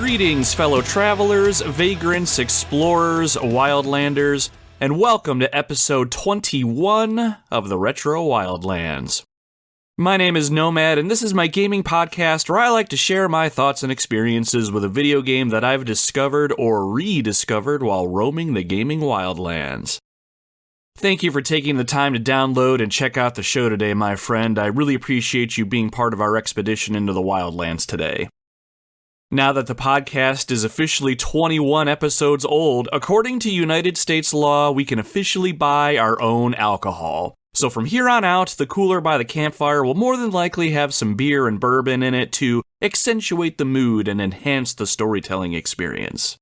Greetings, fellow travelers, vagrants, explorers, wildlanders, and welcome to episode 21 of the Retro Wildlands. My name is Nomad, and this is my gaming podcast where I like to share my thoughts and experiences with a video game that I've discovered or rediscovered while roaming the gaming wildlands. Thank you for taking the time to download and check out the show today, my friend. I really appreciate you being part of our expedition into the wildlands today. Now that the podcast is officially 21 episodes old, according to United States law, we can officially buy our own alcohol. So from here on out, the cooler by the campfire will more than likely have some beer and bourbon in it to accentuate the mood and enhance the storytelling experience.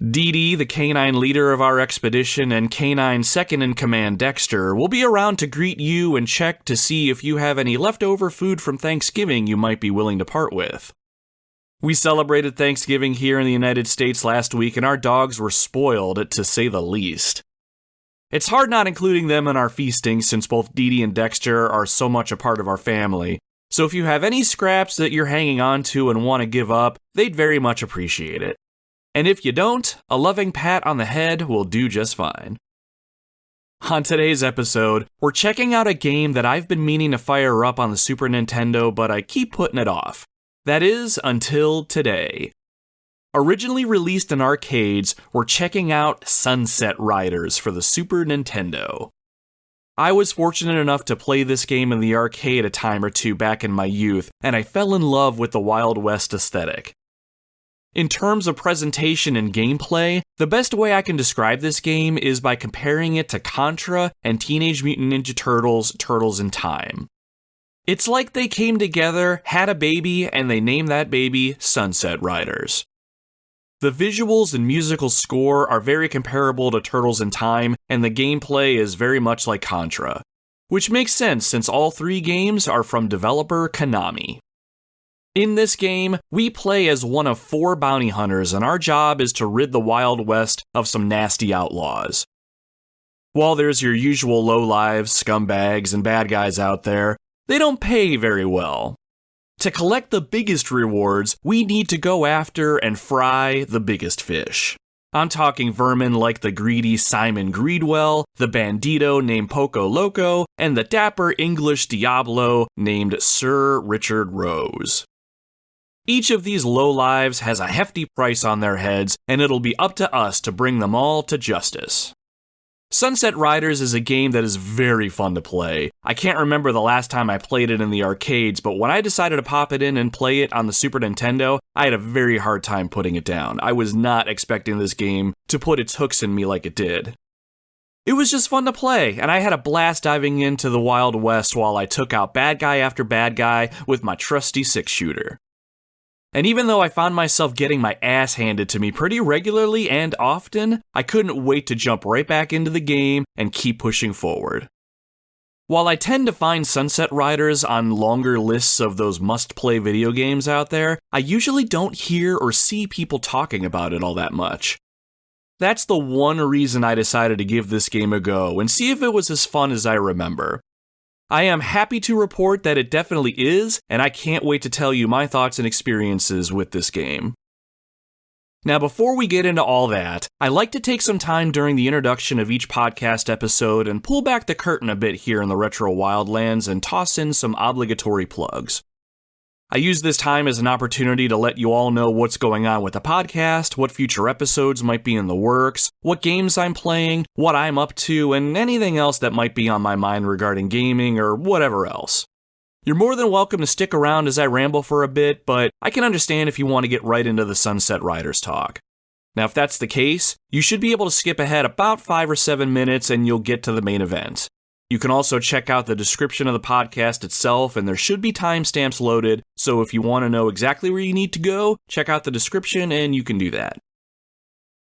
Dee Dee, the canine leader of our expedition, and canine second-in-command Dexter will be around to greet you and check to see if you have any leftover food from Thanksgiving you might be willing to part with. We celebrated Thanksgiving here in the United States last week, and our dogs were spoiled, to say the least. It's hard not including them in our feasting since both Dee Dee and Dexter are so much a part of our family, so if you have any scraps that you're hanging on to and want to give up, they'd very much appreciate it. And if you don't, a loving pat on the head will do just fine. On today's episode, we're checking out a game that I've been meaning to fire up on the Super Nintendo, but I keep putting it off. That is, until today. Originally released in arcades, we're checking out Sunset Riders for the Super Nintendo. I was fortunate enough to play this game in the arcade a time or two back in my youth, and I fell in love with the Wild West aesthetic. In terms of presentation and gameplay, the best way I can describe this game is by comparing it to Contra and Teenage Mutant Ninja Turtles: Turtles in Time. It's like they came together, had a baby, and they named that baby Sunset Riders. The visuals and musical score are very comparable to Turtles in Time, and the gameplay is very much like Contra, which makes sense since all three games are from developer Konami. In this game, we play as one of 4 bounty hunters, and our job is to rid the Wild West of some nasty outlaws. While there's your usual lowlives, scumbags, and bad guys out there, they don't pay very well. To collect the biggest rewards, we need to go after and fry the biggest fish. I'm talking vermin like the greedy Simon Greedwell, the bandito named Poco Loco, and the dapper English Diablo named Sir Richard Rose. Each of these lowlives has a hefty price on their heads, and it'll be up to us to bring them all to justice. Sunset Riders is a game that is very fun to play. I can't remember the last time I played it in the arcades, but when I decided to pop it in and play it on the Super Nintendo, I had a very hard time putting it down. I was not expecting this game to put its hooks in me like it did. It was just fun to play, and I had a blast diving into the Wild West while I took out bad guy after bad guy with my trusty 6-shooter. And even though I found myself getting my ass handed to me pretty regularly and often, I couldn't wait to jump right back into the game and keep pushing forward. While I tend to find Sunset Riders on longer lists of those must-play video games out there, I usually don't hear or see people talking about it all that much. That's the one reason I decided to give this game a go and see if it was as fun as I remember. I am happy to report that it definitely is, and I can't wait to tell you my thoughts and experiences with this game. Now, before we get into all that, I like to take some time during the introduction of each podcast episode and pull back the curtain a bit here in the Retro Wildlands and toss in some obligatory plugs. I use this time as an opportunity to let you all know what's going on with the podcast, what future episodes might be in the works, what games I'm playing, what I'm up to, and anything else that might be on my mind regarding gaming or whatever else. You're more than welcome to stick around as I ramble for a bit, but I can understand if you want to get right into the Sunset Riders talk. Now, if that's the case, you should be able to skip ahead about 5 or 7 minutes and you'll get to the main event. You can also check out the description of the podcast itself, and there should be timestamps loaded, so if you want to know exactly where you need to go, check out the description and you can do that.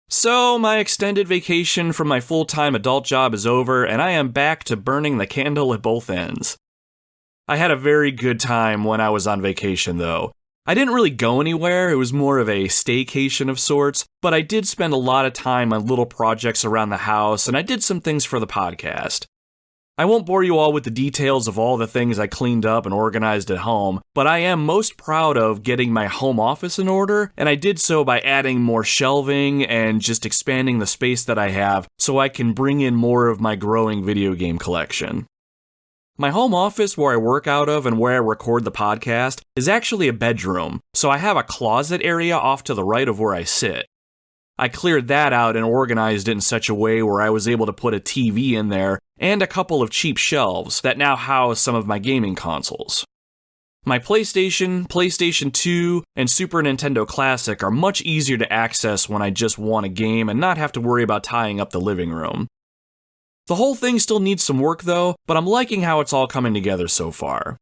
So, my extended vacation from my full-time adult job is over, and I am back to burning the candle at both ends. I had a very good time when I was on vacation, though. I didn't really go anywhere, it was more of a staycation of sorts, but I did spend a lot of time on little projects around the house, and I did some things for the podcast. I won't bore you all with the details of all the things I cleaned up and organized at home, but I am most proud of getting my home office in order, and I did so by adding more shelving and just expanding the space that I have so I can bring in more of my growing video game collection. My home office where I work out of and where I record the podcast is actually a bedroom, so I have a closet area off to the right of where I sit. I cleared that out and organized it in such a way where I was able to put a TV in there and a couple of cheap shelves that now house some of my gaming consoles. My PlayStation 2, and Super Nintendo Classic are much easier to access when I just want a game and not have to worry about tying up the living room. The whole thing still needs some work though, but I'm liking how it's all coming together so far.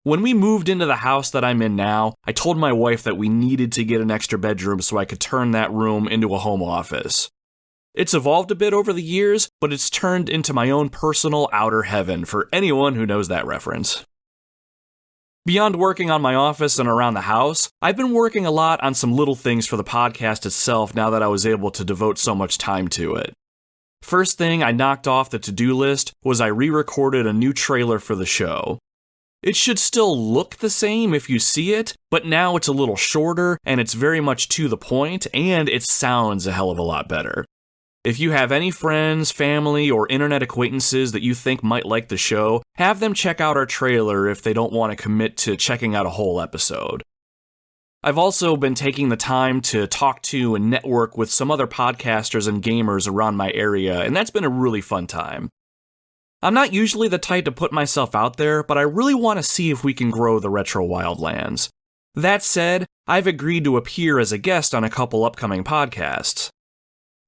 When we moved into the house that I'm in now, I told my wife that we needed to get an extra bedroom so I could turn that room into a home office. It's evolved a bit over the years, but it's turned into my own personal outer heaven for anyone who knows that reference. Beyond working on my office and around the house, I've been working a lot on some little things for the podcast itself now that I was able to devote so much time to it. First thing I knocked off the to-do list was I re-recorded a new trailer for the show. It should still look the same if you see it, but now it's a little shorter and it's very much to the point and it sounds a hell of a lot better. If you have any friends, family, or internet acquaintances that you think might like the show, have them check out our trailer if they don't want to commit to checking out a whole episode. I've also been taking the time to talk to and network with some other podcasters and gamers around my area, and that's been a really fun time. I'm not usually the type to put myself out there, but I really want to see if we can grow the Retro Wildlands. That said, I've agreed to appear as a guest on a couple upcoming podcasts.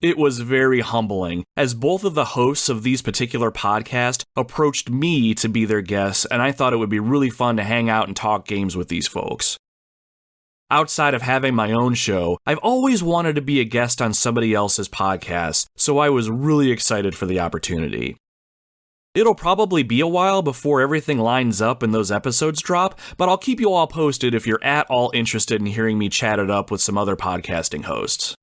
It was very humbling, as both of the hosts of these particular podcasts approached me to be their guests, and I thought it would be really fun to hang out and talk games with these folks. Outside of having my own show, I've always wanted to be a guest on somebody else's podcast, so I was really excited for the opportunity. It'll probably be a while before everything lines up and those episodes drop, but I'll keep you all posted if you're at all interested in hearing me chat it up with some other podcasting hosts.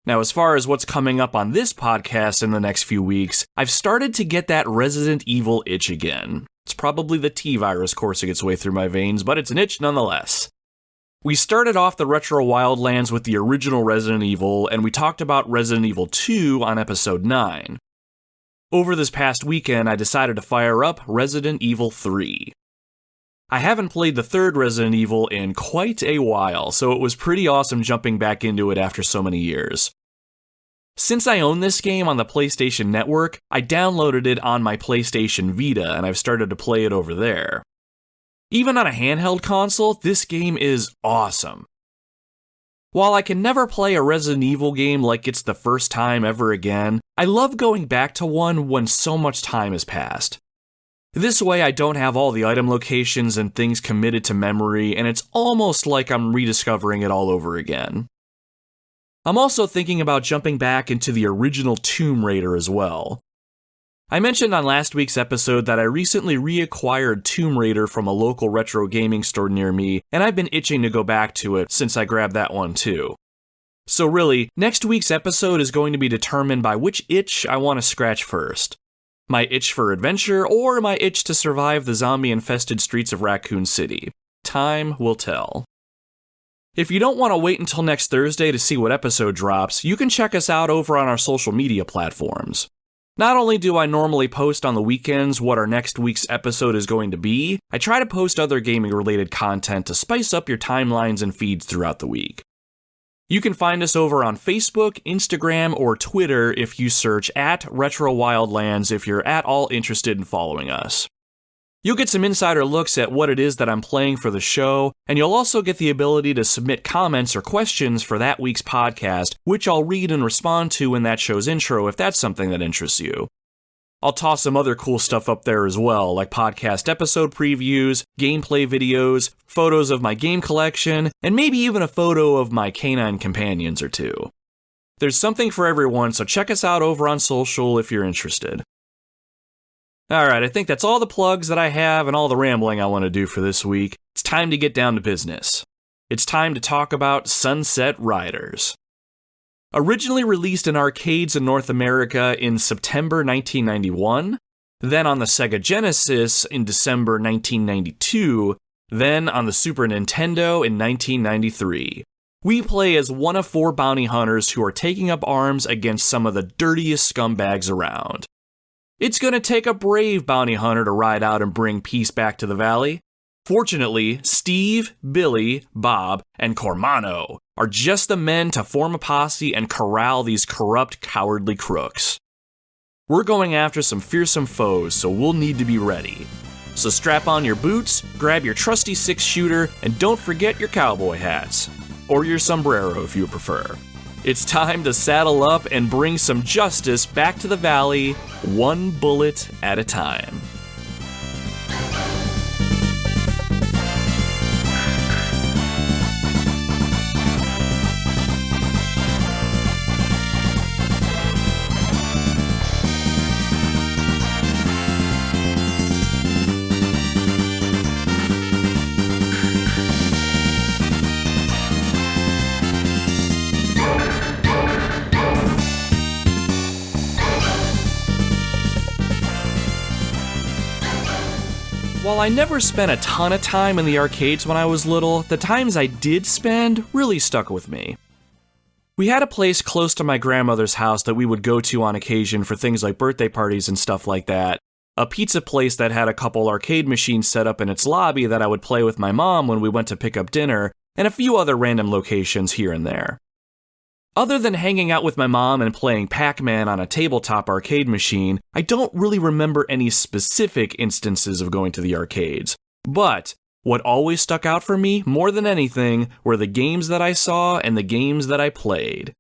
Now, as far as what's coming up on this podcast in the next few weeks, I've started to get that Resident Evil itch again. It's probably the T-virus coursing its way through my veins, but it's an itch nonetheless. We started off the Retro Wildlands with the original Resident Evil, and we talked about Resident Evil 2 on episode 9. Over this past weekend, I decided to fire up Resident Evil 3. I haven't played the third Resident Evil in quite a while, so it was pretty awesome jumping back into it after so many years. Since I own this game on the PlayStation Network, I downloaded it on my PlayStation Vita, and I've started to play it over there. Even on a handheld console, this game is awesome. While I can never play a Resident Evil game like it's the first time ever again, I love going back to one when so much time has passed. This way I don't have all the item locations and things committed to memory, and it's almost like I'm rediscovering it all over again. I'm also thinking about jumping back into the original Tomb Raider as well. I mentioned on last week's episode that I recently reacquired Tomb Raider from a local retro gaming store near me, and I've been itching to go back to it since I grabbed that one too. So really, next week's episode is going to be determined by which itch I want to scratch first. My itch for adventure, or my itch to survive the zombie-infested streets of Raccoon City. Time will tell. If you don't want to wait until next Thursday to see what episode drops, you can check us out over on our social media platforms. Not only do I normally post on the weekends what our next week's episode is going to be, I try to post other gaming-related content to spice up your timelines and feeds throughout the week. You can find us over on Facebook, Instagram, or Twitter if you search @RetroWildlands if you're at all interested in following us. You'll get some insider looks at what it is that I'm playing for the show, and you'll also get the ability to submit comments or questions for that week's podcast, which I'll read and respond to in that show's intro if that's something that interests you. I'll toss some other cool stuff up there as well, like podcast episode previews, gameplay videos, photos of my game collection, and maybe even a photo of my canine companions or two. There's something for everyone, so check us out over on social if you're interested. Alright, I think that's all the plugs that I have and all the rambling I want to do for this week. It's time to get down to business. It's time to talk about Sunset Riders. Originally released in arcades in North America in September 1991, then on the Sega Genesis in December 1992, then on the Super Nintendo in 1993. We play as one of 4 bounty hunters who are taking up arms against some of the dirtiest scumbags around. It's going to take a brave bounty hunter to ride out and bring peace back to the valley. Fortunately, Steve, Billy, Bob, and Cormano are just the men to form a posse and corral these corrupt, cowardly crooks. We're going after some fearsome foes, so we'll need to be ready. So strap on your boots, grab your trusty 6-shooter, and don't forget your cowboy hats. Or your sombrero if you prefer. It's time to saddle up and bring some justice back to the valley, one bullet at a time. While I never spent a ton of time in the arcades when I was little, the times I did spend really stuck with me. We had a place close to my grandmother's house that we would go to on occasion for things like birthday parties and stuff like that. A pizza place that had a couple arcade machines set up in its lobby that I would play with my mom when we went to pick up dinner, and a few other random locations here and there. Other than hanging out with my mom and playing Pac-Man on a tabletop arcade machine, I don't really remember any specific instances of going to the arcades. But what always stuck out for me, more than anything, were the games that I saw and the games that I played.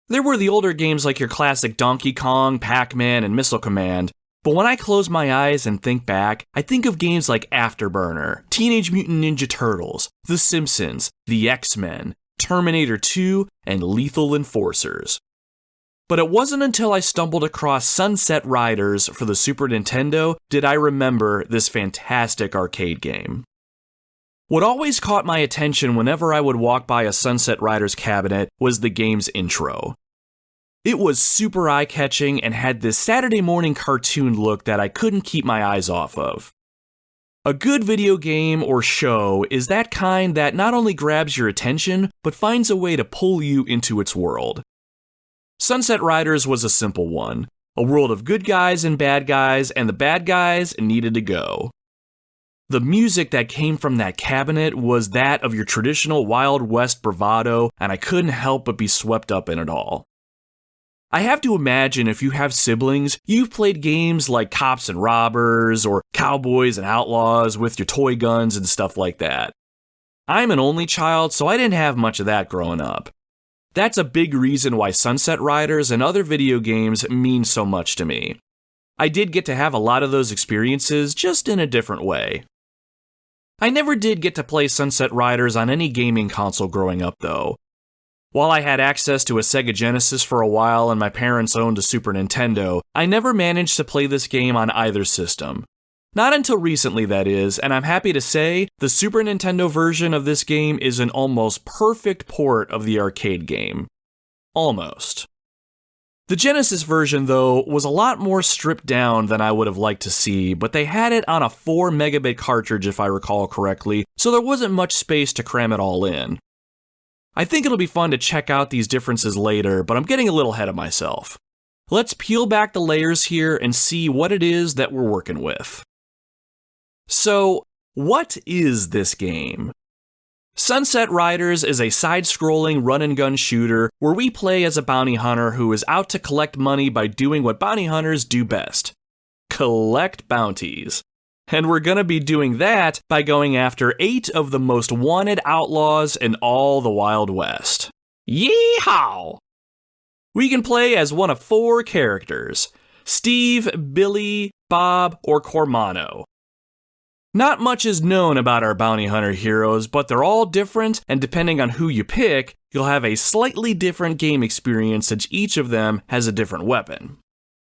There were the older games like your classic Donkey Kong, Pac-Man, and Missile Command, but when I close my eyes and think back, I think of games like Afterburner, Teenage Mutant Ninja Turtles, The Simpsons, The X-Men, Terminator 2, and Lethal Enforcers. But it wasn't until I stumbled across Sunset Riders for the Super Nintendo did I remember this fantastic arcade game. What always caught my attention whenever I would walk by a Sunset Riders cabinet was the game's intro. It was super eye-catching and had this Saturday morning cartoon look that I couldn't keep my eyes off of. A good video game or show is that kind that not only grabs your attention, but finds a way to pull you into its world. Sunset Riders was a simple one, a world of good guys and the bad guys needed to go. The music that came from that cabinet was that of your traditional Wild West bravado, and I couldn't help but be swept up in it all. I have to imagine if you have siblings, you've played games like Cops and Robbers or Cowboys and Outlaws with your toy guns and stuff like that. I'm an only child, so I didn't have much of that growing up. That's a big reason why Sunset Riders and other video games mean so much to me. I did get to have a lot of those experiences, just in a different way. I never did get to play Sunset Riders on any gaming console growing up, though. While I had access to a Sega Genesis for a while and my parents owned a Super Nintendo, I never managed to play this game on either system. Not until recently, that is, and I'm happy to say, the Super Nintendo version of this game is an almost perfect port of the arcade game. Almost. The Genesis version, though, was a lot more stripped down than I would have liked to see, but they had it on a 4 megabit cartridge if I recall correctly, so there wasn't much space to cram it all in. I think it'll be fun to check out these differences later, but I'm getting a little ahead of myself. Let's peel back the layers here and see what it is that we're working with. So, what is this game? Sunset Riders is a side-scrolling run-and-gun shooter where we play as a bounty hunter who is out to collect money by doing what bounty hunters do best: collect bounties. And we're gonna be doing that by going after 8 of the most wanted outlaws in all the Wild West. Yeehaw! We can play as one of 4 characters: Steve, Billy, Bob, or Cormano. Not much is known about our bounty hunter heroes, but they're all different, and depending on who you pick, you'll have a slightly different game experience since each of them has a different weapon.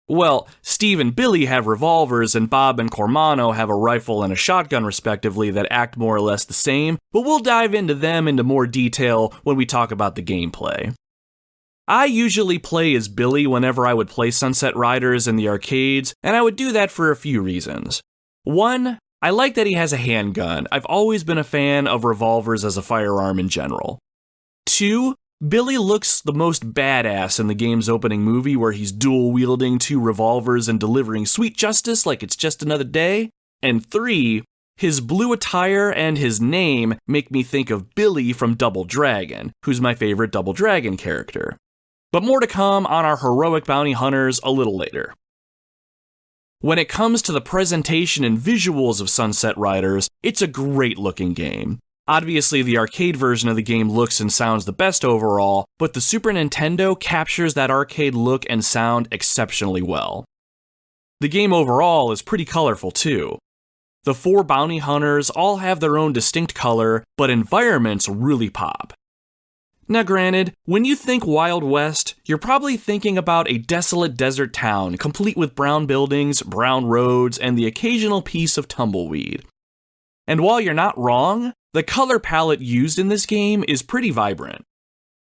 Well, Steve and Billy have revolvers, and Bob and Cormano have a rifle and a shotgun respectively that act more or less the same, but we'll dive into them into more detail when we talk about the gameplay. I usually play as Billy whenever I would play Sunset Riders in the arcades, and I would do that for a few reasons. One, I like that he has a handgun. I've always been a fan of revolvers as a firearm in general. Two, Billy looks the most badass in the game's opening movie where he's dual-wielding 2 revolvers and delivering sweet justice like it's just another day. And 3, his blue attire and his name make me think of Billy from Double Dragon, who's my favorite Double Dragon character. But more to come on our heroic bounty hunters a little later. When it comes to the presentation and visuals of Sunset Riders, it's a great-looking game. Obviously, the arcade version of the game looks and sounds the best overall, but the Super Nintendo captures that arcade look and sound exceptionally well. The game overall is pretty colorful too. The 4 bounty hunters all have their own distinct color, but environments really pop. Now granted, when you think Wild West, you're probably thinking about a desolate desert town complete with brown buildings, brown roads, and the occasional piece of tumbleweed. And while you're not wrong, the color palette used in this game is pretty vibrant.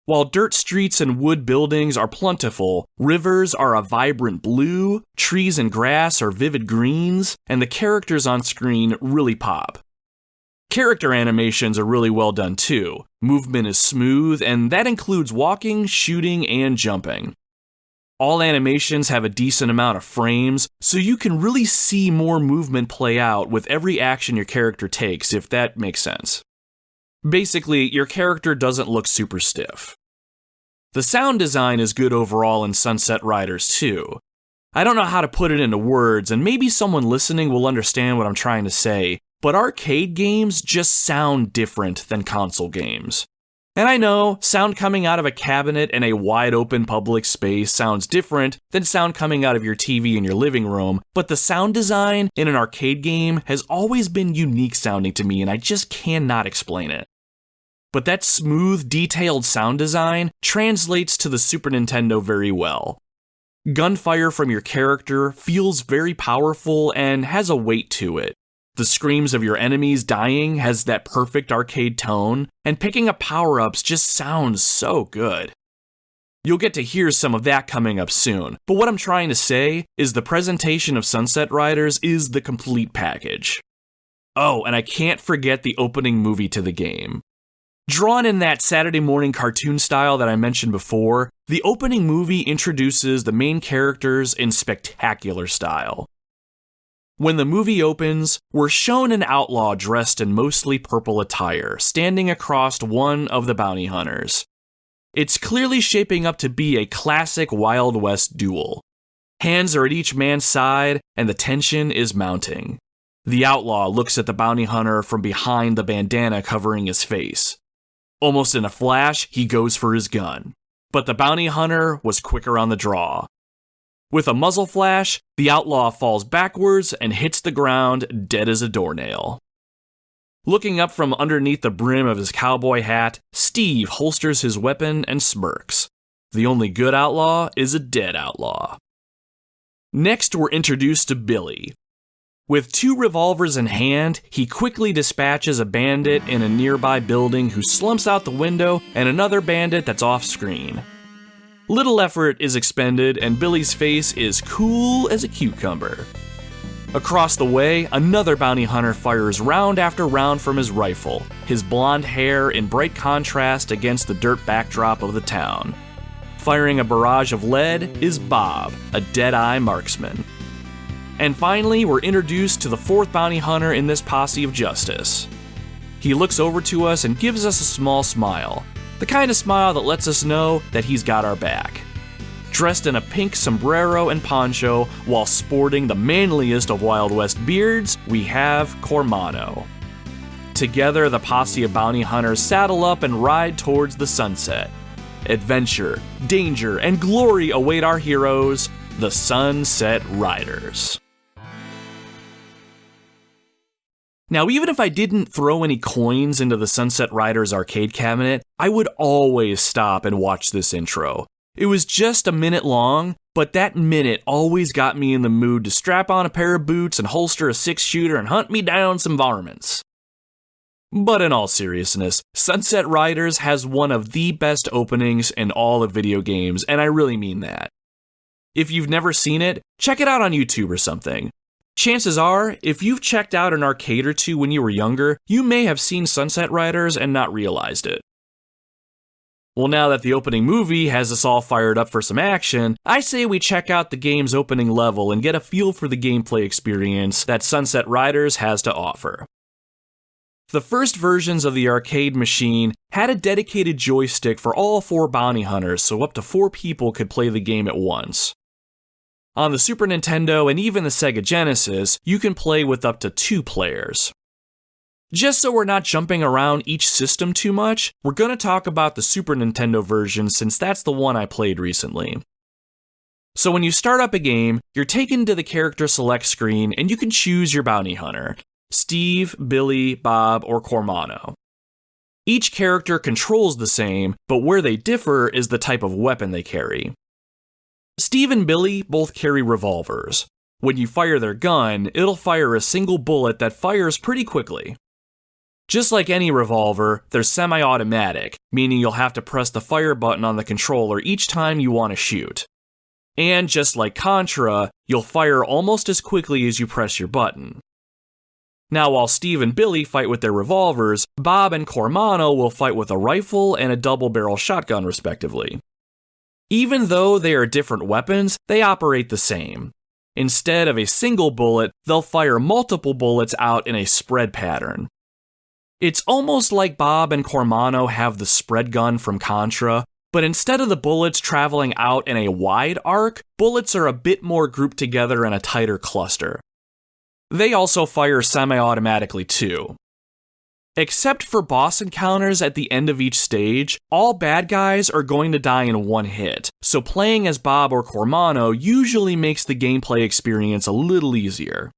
While dirt streets and wood buildings are plentiful, rivers are a vibrant blue, trees and grass are vivid greens, and the characters on screen really pop. Character animations are really well done too. Movement is smooth, and that includes walking, shooting, and jumping. All animations have a decent amount of frames, so you can really see more movement play out with every action your character takes, if that makes sense. Basically, your character doesn't look super stiff. The sound design is good overall in Sunset Riders too. I don't know how to put it into words, and maybe someone listening will understand what I'm trying to say, but arcade games just sound different than console games. And I know, sound coming out of a cabinet in a wide open public space sounds different than sound coming out of your TV in your living room, but the sound design in an arcade game has always been unique sounding to me, and I just cannot explain it. But that smooth, detailed sound design translates to the Super Nintendo very well. Gunfire from your character feels very powerful and has a weight to it. The screams of your enemies dying has that perfect arcade tone, and picking up power-ups just sounds so good. You'll get to hear some of that coming up soon, but what I'm trying to say is the presentation of Sunset Riders is the complete package. Oh, and I can't forget the opening movie to the game. Drawn in that Saturday morning cartoon style that I mentioned before, the opening movie introduces the main characters in spectacular style. When the movie opens, we're shown an outlaw dressed in mostly purple attire, standing across one of the bounty hunters. It's clearly shaping up to be a classic Wild West duel. Hands are at each man's side, and the tension is mounting. The outlaw looks at the bounty hunter from behind the bandana covering his face. Almost in a flash, he goes for his gun. But the bounty hunter was quicker on the draw. With a muzzle flash, the outlaw falls backwards and hits the ground dead as a doornail. Looking up from underneath the brim of his cowboy hat, Steve holsters his weapon and smirks. The only good outlaw is a dead outlaw. Next, we're introduced to Billy. With 2 revolvers in hand, he quickly dispatches a bandit in a nearby building who slumps out the window and another bandit that's off-screen. Little effort is expended, and Billy's face is cool as a cucumber. Across the way, another bounty hunter fires round after round from his rifle, his blonde hair in bright contrast against the dirt backdrop of the town. Firing a barrage of lead is Bob, a dead-eye marksman. And finally, we're introduced to the 4th bounty hunter in this posse of justice. He looks over to us and gives us a small smile. The kind of smile that lets us know that he's got our back. Dressed in a pink sombrero and poncho while sporting the manliest of Wild West beards, we have Cormano. Together, the posse of bounty hunters saddle up and ride towards the sunset. Adventure, danger, and glory await our heroes, the Sunset Riders. Now, even if I didn't throw any coins into the Sunset Riders arcade cabinet, I would always stop and watch this intro. It was just a minute long, but that minute always got me in the mood to strap on a pair of boots and holster a 6-shooter and hunt me down some varmints. But in all seriousness, Sunset Riders has one of the best openings in all of video games, and I really mean that. If you've never seen it, check it out on YouTube or something. Chances are, if you've checked out an arcade or two when you were younger, you may have seen Sunset Riders and not realized it. Well, now that the opening movie has us all fired up for some action, I say we check out the game's opening level and get a feel for the gameplay experience that Sunset Riders has to offer. The first versions of the arcade machine had a dedicated joystick for all 4 bounty hunters, so up to 4 people could play the game at once. On the Super Nintendo and even the Sega Genesis, you can play with up to 2 players. Just so we're not jumping around each system too much, we're going to talk about the Super Nintendo version since that's the one I played recently. So when you start up a game, you're taken to the character select screen and you can choose your bounty hunter. Steve, Billy, Bob, or Cormano. Each character controls the same, but where they differ is the type of weapon they carry. Steve and Billy both carry revolvers. When you fire their gun, it'll fire a single bullet that fires pretty quickly. Just like any revolver, they're semi-automatic, meaning you'll have to press the fire button on the controller each time you want to shoot. And just like Contra, you'll fire almost as quickly as you press your button. Now, while Steve and Billy fight with their revolvers, Bob and Cormano will fight with a rifle and a double-barrel shotgun, respectively. Even though they are different weapons, they operate the same. Instead of a single bullet, they'll fire multiple bullets out in a spread pattern. It's almost like Bob and Cormano have the spread gun from Contra, but instead of the bullets traveling out in a wide arc, bullets are a bit more grouped together in a tighter cluster. They also fire semi-automatically too. Except for boss encounters at the end of each stage, all bad guys are going to die in one hit, so playing as Bob or Cormano usually makes the gameplay experience a little easier.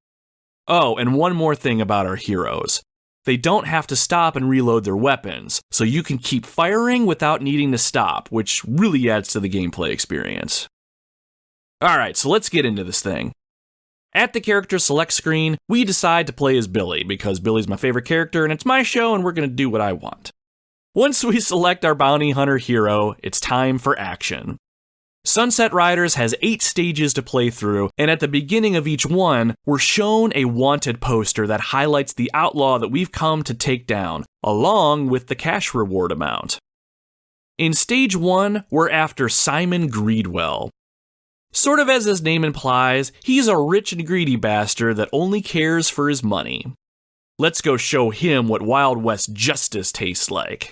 Oh, and one more thing about our heroes. They don't have to stop and reload their weapons, so you can keep firing without needing to stop, which really adds to the gameplay experience. Alright, so let's get into this thing. At the character select screen, we decide to play as Billy, because Billy's my favorite character and it's my show and we're going to do what I want. Once we select our bounty hunter hero, it's time for action. Sunset Riders has 8 stages to play through, and at the beginning of each one, we're shown a wanted poster that highlights the outlaw that we've come to take down, along with the cash reward amount. In stage 1, we're after Simon Greedwell. Sort of as his name implies, he's a rich and greedy bastard that only cares for his money. Let's go show him what Wild West justice tastes like.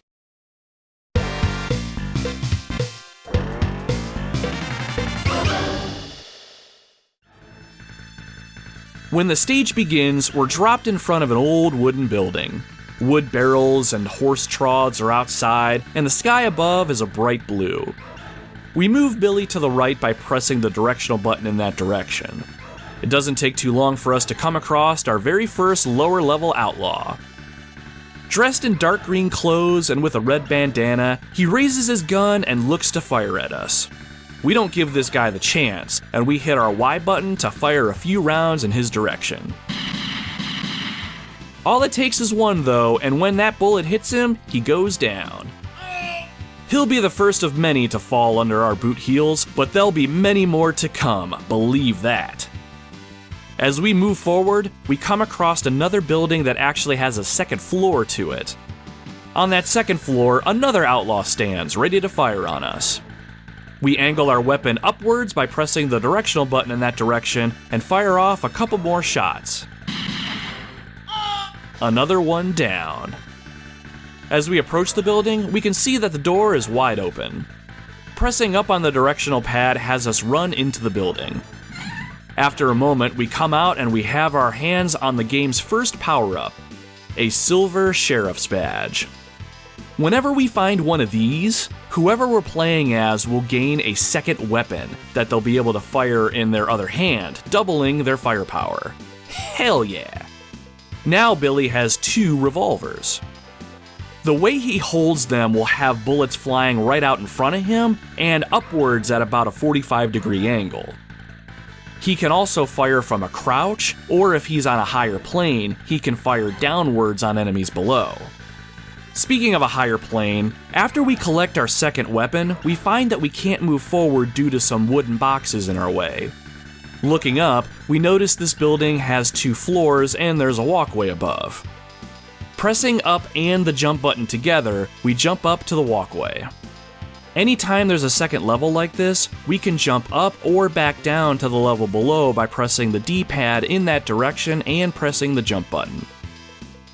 When the stage begins, we're dropped in front of an old wooden building. Wood barrels and horse troughs are outside, and the sky above is a bright blue. We move Billy to the right by pressing the directional button in that direction. It doesn't take too long for us to come across our very first lower-level outlaw. Dressed in dark green clothes and with a red bandana, he raises his gun and looks to fire at us. We don't give this guy the chance, and we hit our Y button to fire a few rounds in his direction. All it takes is one though, and when that bullet hits him, he goes down. He'll be the first of many to fall under our boot heels, but there'll be many more to come, believe that. As we move forward, we come across another building that actually has a second floor to it. On that second floor, another outlaw stands, ready to fire on us. We angle our weapon upwards by pressing the directional button in that direction and fire off a couple more shots. Another one down. As we approach the building, we can see that the door is wide open. Pressing up on the directional pad has us run into the building. After a moment, we come out and we have our hands on the game's first power-up, a silver sheriff's badge. Whenever we find one of these, whoever we're playing as will gain a second weapon that they'll be able to fire in their other hand, doubling their firepower. Hell yeah! Now Billy has 2 revolvers. The way he holds them will have bullets flying right out in front of him and upwards at about a 45-degree angle. He can also fire from a crouch, or if he's on a higher plane, he can fire downwards on enemies below. Speaking of a higher plane, after we collect our second weapon, we find that we can't move forward due to some wooden boxes in our way. Looking up, we notice this building has 2 floors and there's a walkway above. Pressing up and the jump button together, we jump up to the walkway. Anytime there's a second level like this, we can jump up or back down to the level below by pressing the D-pad in that direction and pressing the jump button.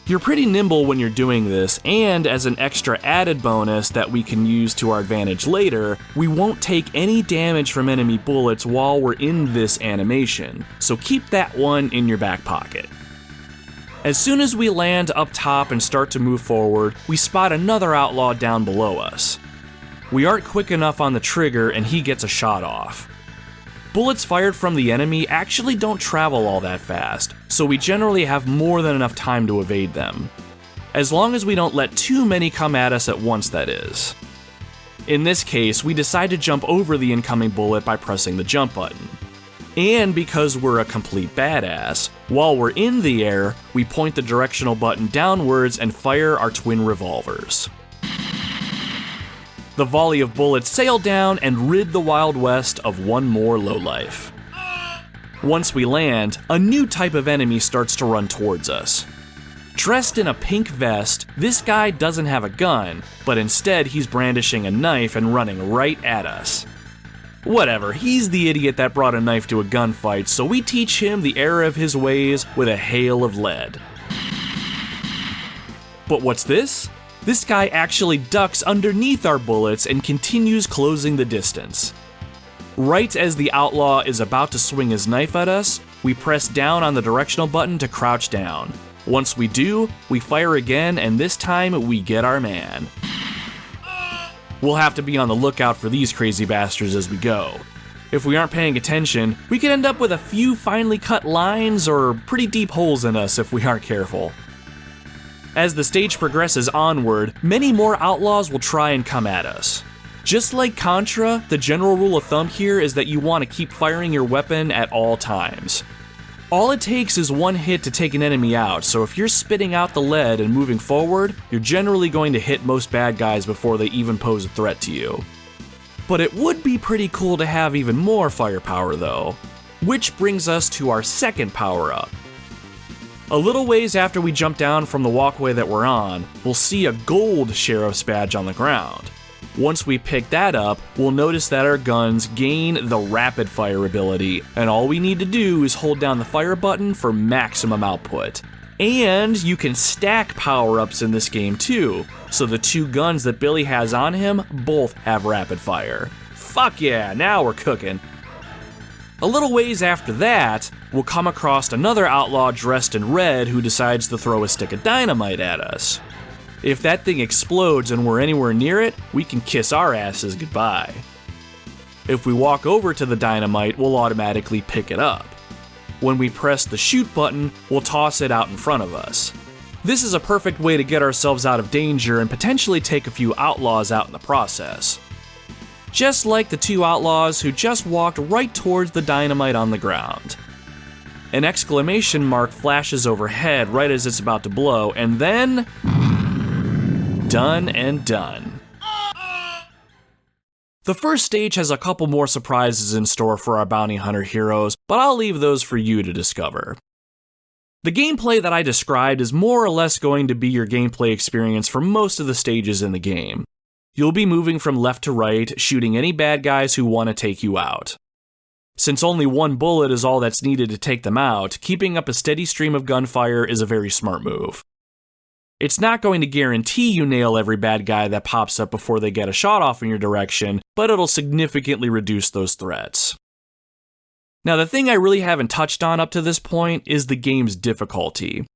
You're pretty nimble when you're doing this, and as an extra added bonus that we can use to our advantage later, we won't take any damage from enemy bullets while we're in this animation, so keep that one in your back pocket. As soon as we land up top and start to move forward, we spot another outlaw down below us. We aren't quick enough on the trigger and he gets a shot off. Bullets fired from the enemy actually don't travel all that fast, so we generally have more than enough time to evade them. As long as we don't let too many come at us at once, that is. In this case, we decide to jump over the incoming bullet by pressing the jump button. And because we're a complete badass, while we're in the air, we point the directional button downwards and fire our twin revolvers. The volley of bullets sail down and rid the Wild West of one more lowlife. Once we land, a new type of enemy starts to run towards us. Dressed in a pink vest, this guy doesn't have a gun, but instead he's brandishing a knife and running right at us. Whatever, he's the idiot that brought a knife to a gunfight, so we teach him the error of his ways with a hail of lead. But what's this? This guy actually ducks underneath our bullets and continues closing the distance. Right as the outlaw is about to swing his knife at us, we press down on the directional button to crouch down. Once we do, we fire again, and this time we get our man. We'll have to be on the lookout for these crazy bastards as we go. If we aren't paying attention, we could end up with a few finely cut lines or pretty deep holes in us if we aren't careful. As the stage progresses onward, many more outlaws will try and come at us. Just like Contra, the general rule of thumb here is that you want to keep firing your weapon at all times. All it takes is one hit to take an enemy out, so if you're spitting out the lead and moving forward, you're generally going to hit most bad guys before they even pose a threat to you. But it would be pretty cool to have even more firepower though. Which brings us to our second power-up. A little ways after we jump down from the walkway that we're on, we'll see a gold sheriff's badge on the ground. Once we pick that up, we'll notice that our guns gain the rapid fire ability, and all we need to do is hold down the fire button for maximum output. And you can stack power-ups in this game too, so the 2 guns that Billy has on him both have rapid fire. Fuck yeah, now we're cooking. A little ways after that, we'll come across another outlaw dressed in red who decides to throw a stick of dynamite at us. If that thing explodes and we're anywhere near it, we can kiss our asses goodbye. If we walk over to the dynamite, we'll automatically pick it up. When we press the shoot button, we'll toss it out in front of us. This is a perfect way to get ourselves out of danger and potentially take a few outlaws out in the process. Just like the 2 outlaws who just walked right towards the dynamite on the ground. An exclamation mark flashes overhead right as it's about to blow, and then... done and done. The first stage has a couple more surprises in store for our bounty hunter heroes, but I'll leave those for you to discover. The gameplay that I described is more or less going to be your gameplay experience for most of the stages in the game. You'll be moving from left to right, shooting any bad guys who want to take you out. Since only one bullet is all that's needed to take them out, keeping up a steady stream of gunfire is a very smart move. It's not going to guarantee you nail every bad guy that pops up before they get a shot off in your direction, but it'll significantly reduce those threats. Now, the thing I really haven't touched on up to this point is the game's difficulty.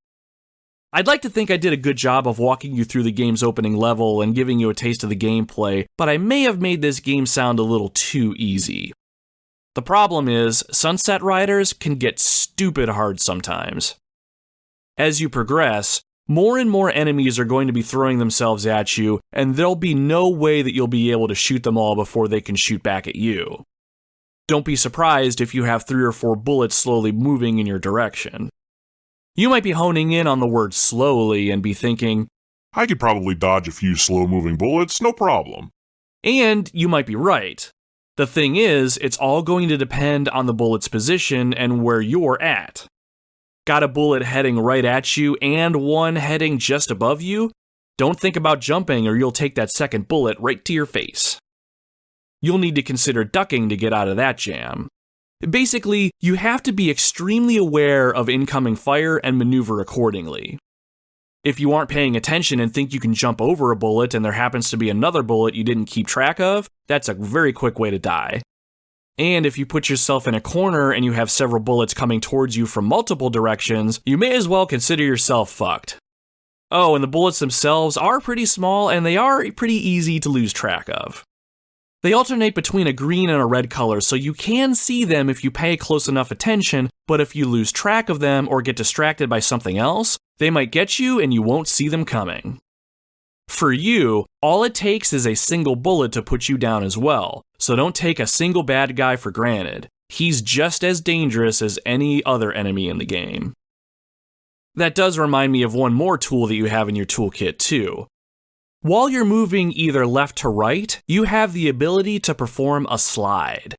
I'd like to think I did a good job of walking you through the game's opening level and giving you a taste of the gameplay, but I may have made this game sound a little too easy. The problem is, Sunset Riders can get stupid hard sometimes. As you progress, more and more enemies are going to be throwing themselves at you, and there'll be no way that you'll be able to shoot them all before they can shoot back at you. Don't be surprised if you have 3 or 4 bullets slowly moving in your direction. You might be honing in on the word slowly and be thinking, I could probably dodge a few slow-moving bullets, no problem. And you might be right. The thing is, it's all going to depend on the bullet's position and where you're at. Got a bullet heading right at you and one heading just above you? Don't think about jumping or you'll take that second bullet right to your face. You'll need to consider ducking to get out of that jam. Basically, you have to be extremely aware of incoming fire and maneuver accordingly. If you aren't paying attention and think you can jump over a bullet and there happens to be another bullet you didn't keep track of, that's a very quick way to die. And if you put yourself in a corner and you have several bullets coming towards you from multiple directions, you may as well consider yourself fucked. Oh, and the bullets themselves are pretty small and they are pretty easy to lose track of. They alternate between a green and a red color, so you can see them if you pay close enough attention, but if you lose track of them or get distracted by something else, they might get you and you won't see them coming. For you, all it takes is a single bullet to put you down as well, so don't take a single bad guy for granted. He's just as dangerous as any other enemy in the game. That does remind me of one more tool that you have in your toolkit too. While you're moving either left to right, you have the ability to perform a slide.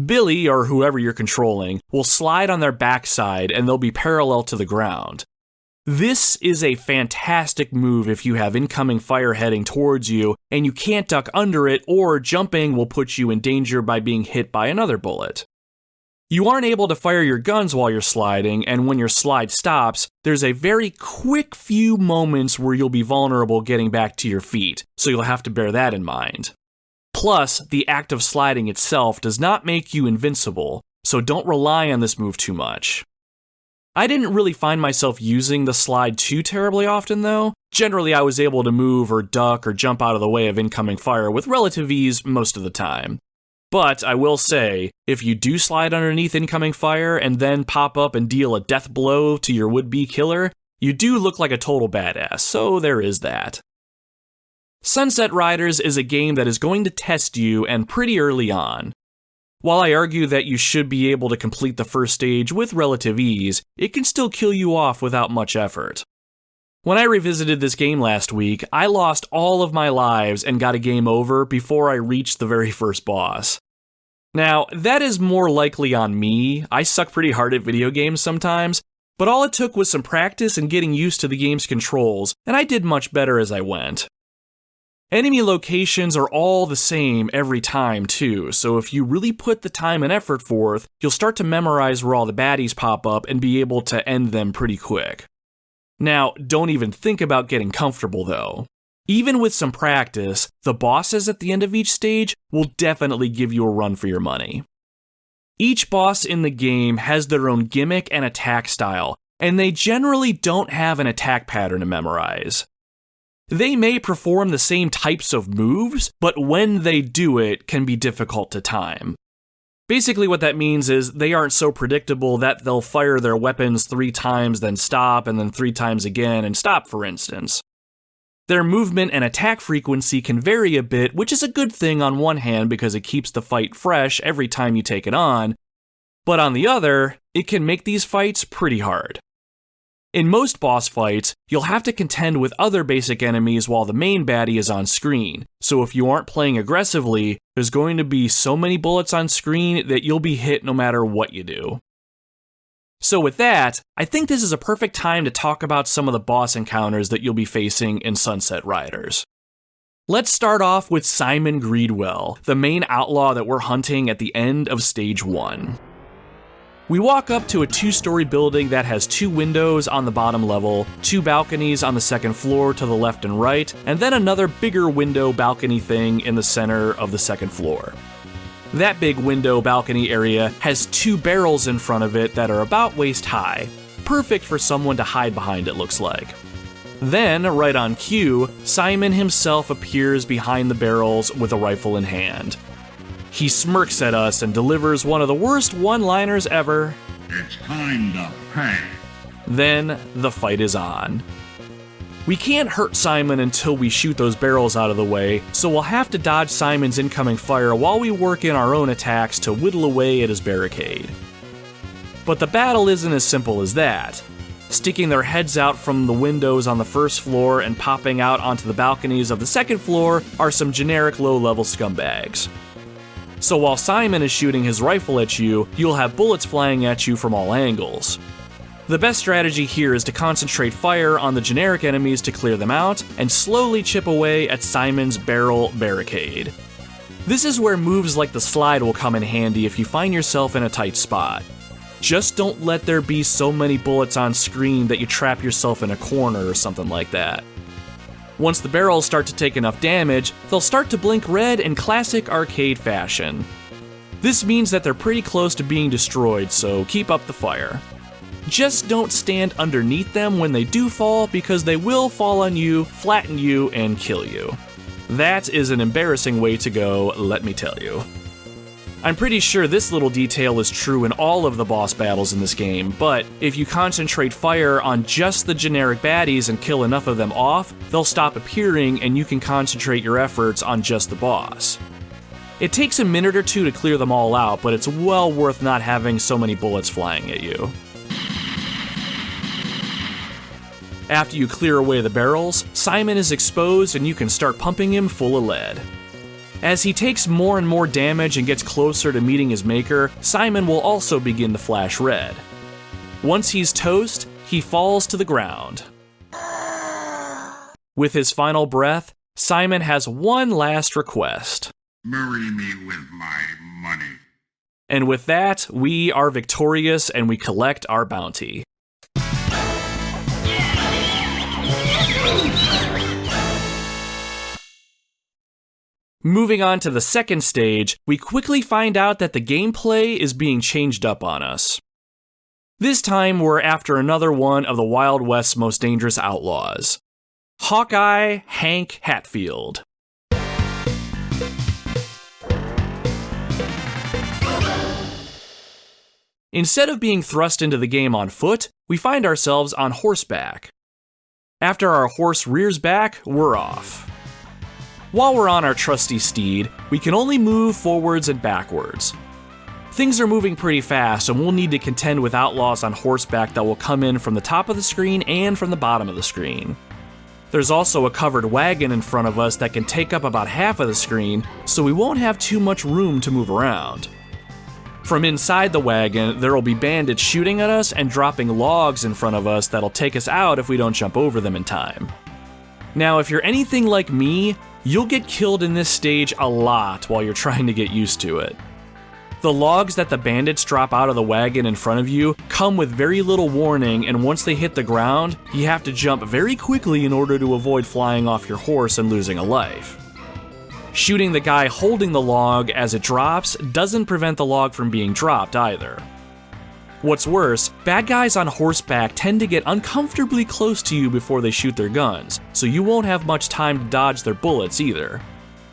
Billy, or whoever you're controlling, will slide on their backside and they'll be parallel to the ground. This is a fantastic move if you have incoming fire heading towards you and you can't duck under it, or jumping will put you in danger by being hit by another bullet. You aren't able to fire your guns while you're sliding, and when your slide stops, there's a very quick few moments where you'll be vulnerable getting back to your feet, so you'll have to bear that in mind. Plus, the act of sliding itself does not make you invincible, so don't rely on this move too much. I didn't really find myself using the slide too terribly often though. Generally, I was able to move or duck or jump out of the way of incoming fire with relative ease most of the time. But I will say, if you do slide underneath incoming fire and then pop up and deal a death blow to your would-be killer, you do look like a total badass, so there is that. Sunset Riders is a game that is going to test you, and pretty early on. While I argue that you should be able to complete the first stage with relative ease, it can still kill you off without much effort. When I revisited this game last week, I lost all of my lives and got a game over before I reached the very first boss. Now, that is more likely on me. I suck pretty hard at video games sometimes, but all it took was some practice and getting used to the game's controls, and I did much better as I went. Enemy locations are all the same every time too, so if you really put the time and effort forth, you'll start to memorize where all the baddies pop up and be able to end them pretty quick. Now, don't even think about getting comfortable though. Even with some practice, the bosses at the end of each stage will definitely give you a run for your money. Each boss in the game has their own gimmick and attack style, and they generally don't have an attack pattern to memorize. They may perform the same types of moves, but when they do it can be difficult to time. Basically what that means is they aren't so predictable that they'll fire their weapons 3 times, then stop, and then 3 times again and stop, for instance. Their movement and attack frequency can vary a bit, which is a good thing on one hand because it keeps the fight fresh every time you take it on, but on the other, it can make these fights pretty hard. In most boss fights, you'll have to contend with other basic enemies while the main baddie is on screen, so if you aren't playing aggressively, there's going to be so many bullets on screen that you'll be hit no matter what you do. So with that, I think this is a perfect time to talk about some of the boss encounters that you'll be facing in Sunset Riders. Let's start off with Simon Greedwell, the main outlaw that we're hunting at the end of Stage 1. We walk up to a 2-story building that has 2 windows on the bottom level, 2 balconies on the second floor to the left and right, and then another bigger window balcony thing in the center of the second floor. That big window balcony area has 2 barrels in front of it that are about waist high, perfect for someone to hide behind, it looks like. Then, right on cue, Simon himself appears behind the barrels with a rifle in hand. He smirks at us and delivers one of the worst one-liners ever. It's time to pay. Then, the fight is on. We can't hurt Simon until we shoot those barrels out of the way, so we'll have to dodge Simon's incoming fire while we work in our own attacks to whittle away at his barricade. But the battle isn't as simple as that. Sticking their heads out from the windows on the first floor and popping out onto the balconies of the second floor are some generic low-level scumbags. So while Simon is shooting his rifle at you, you'll have bullets flying at you from all angles. The best strategy here is to concentrate fire on the generic enemies to clear them out, and slowly chip away at Simon's barrel barricade. This is where moves like the slide will come in handy if you find yourself in a tight spot. Just don't let there be so many bullets on screen that you trap yourself in a corner or something like that. Once the barrels start to take enough damage, they'll start to blink red in classic arcade fashion. This means that they're pretty close to being destroyed, so keep up the fire. Just don't stand underneath them when they do fall, because they will fall on you, flatten you, and kill you. That is an embarrassing way to go, let me tell you. I'm pretty sure this little detail is true in all of the boss battles in this game, but if you concentrate fire on just the generic baddies and kill enough of them off, they'll stop appearing and you can concentrate your efforts on just the boss. It takes a minute or two to clear them all out, but it's well worth not having so many bullets flying at you. After you clear away the barrels, Simon is exposed and you can start pumping him full of lead. As he takes more and more damage and gets closer to meeting his maker, Simon will also begin to flash red. Once he's toast, he falls to the ground. With his final breath, Simon has one last request. Marry me with my money. And with that, we are victorious and we collect our bounty. Moving on to the second stage, we quickly find out that the gameplay is being changed up on us. This time, we're after another one of the Wild West's most dangerous outlaws, Hawkeye Hank Hatfield. Instead of being thrust into the game on foot, we find ourselves on horseback. After our horse rears back, we're off. While we're on our trusty steed, we can only move forwards and backwards. Things are moving pretty fast, and we'll need to contend with outlaws on horseback that will come in from the top of the screen and from the bottom of the screen. There's also a covered wagon in front of us that can take up about half of the screen, so we won't have too much room to move around. From inside the wagon, there will be bandits shooting at us and dropping logs in front of us that'll take us out if we don't jump over them in time. Now, if you're anything like me, you'll get killed in this stage a lot while you're trying to get used to it. The logs that the bandits drop out of the wagon in front of you come with very little warning, and once they hit the ground, you have to jump very quickly in order to avoid flying off your horse and losing a life. Shooting the guy holding the log as it drops doesn't prevent the log from being dropped either. What's worse, bad guys on horseback tend to get uncomfortably close to you before they shoot their guns, so you won't have much time to dodge their bullets either.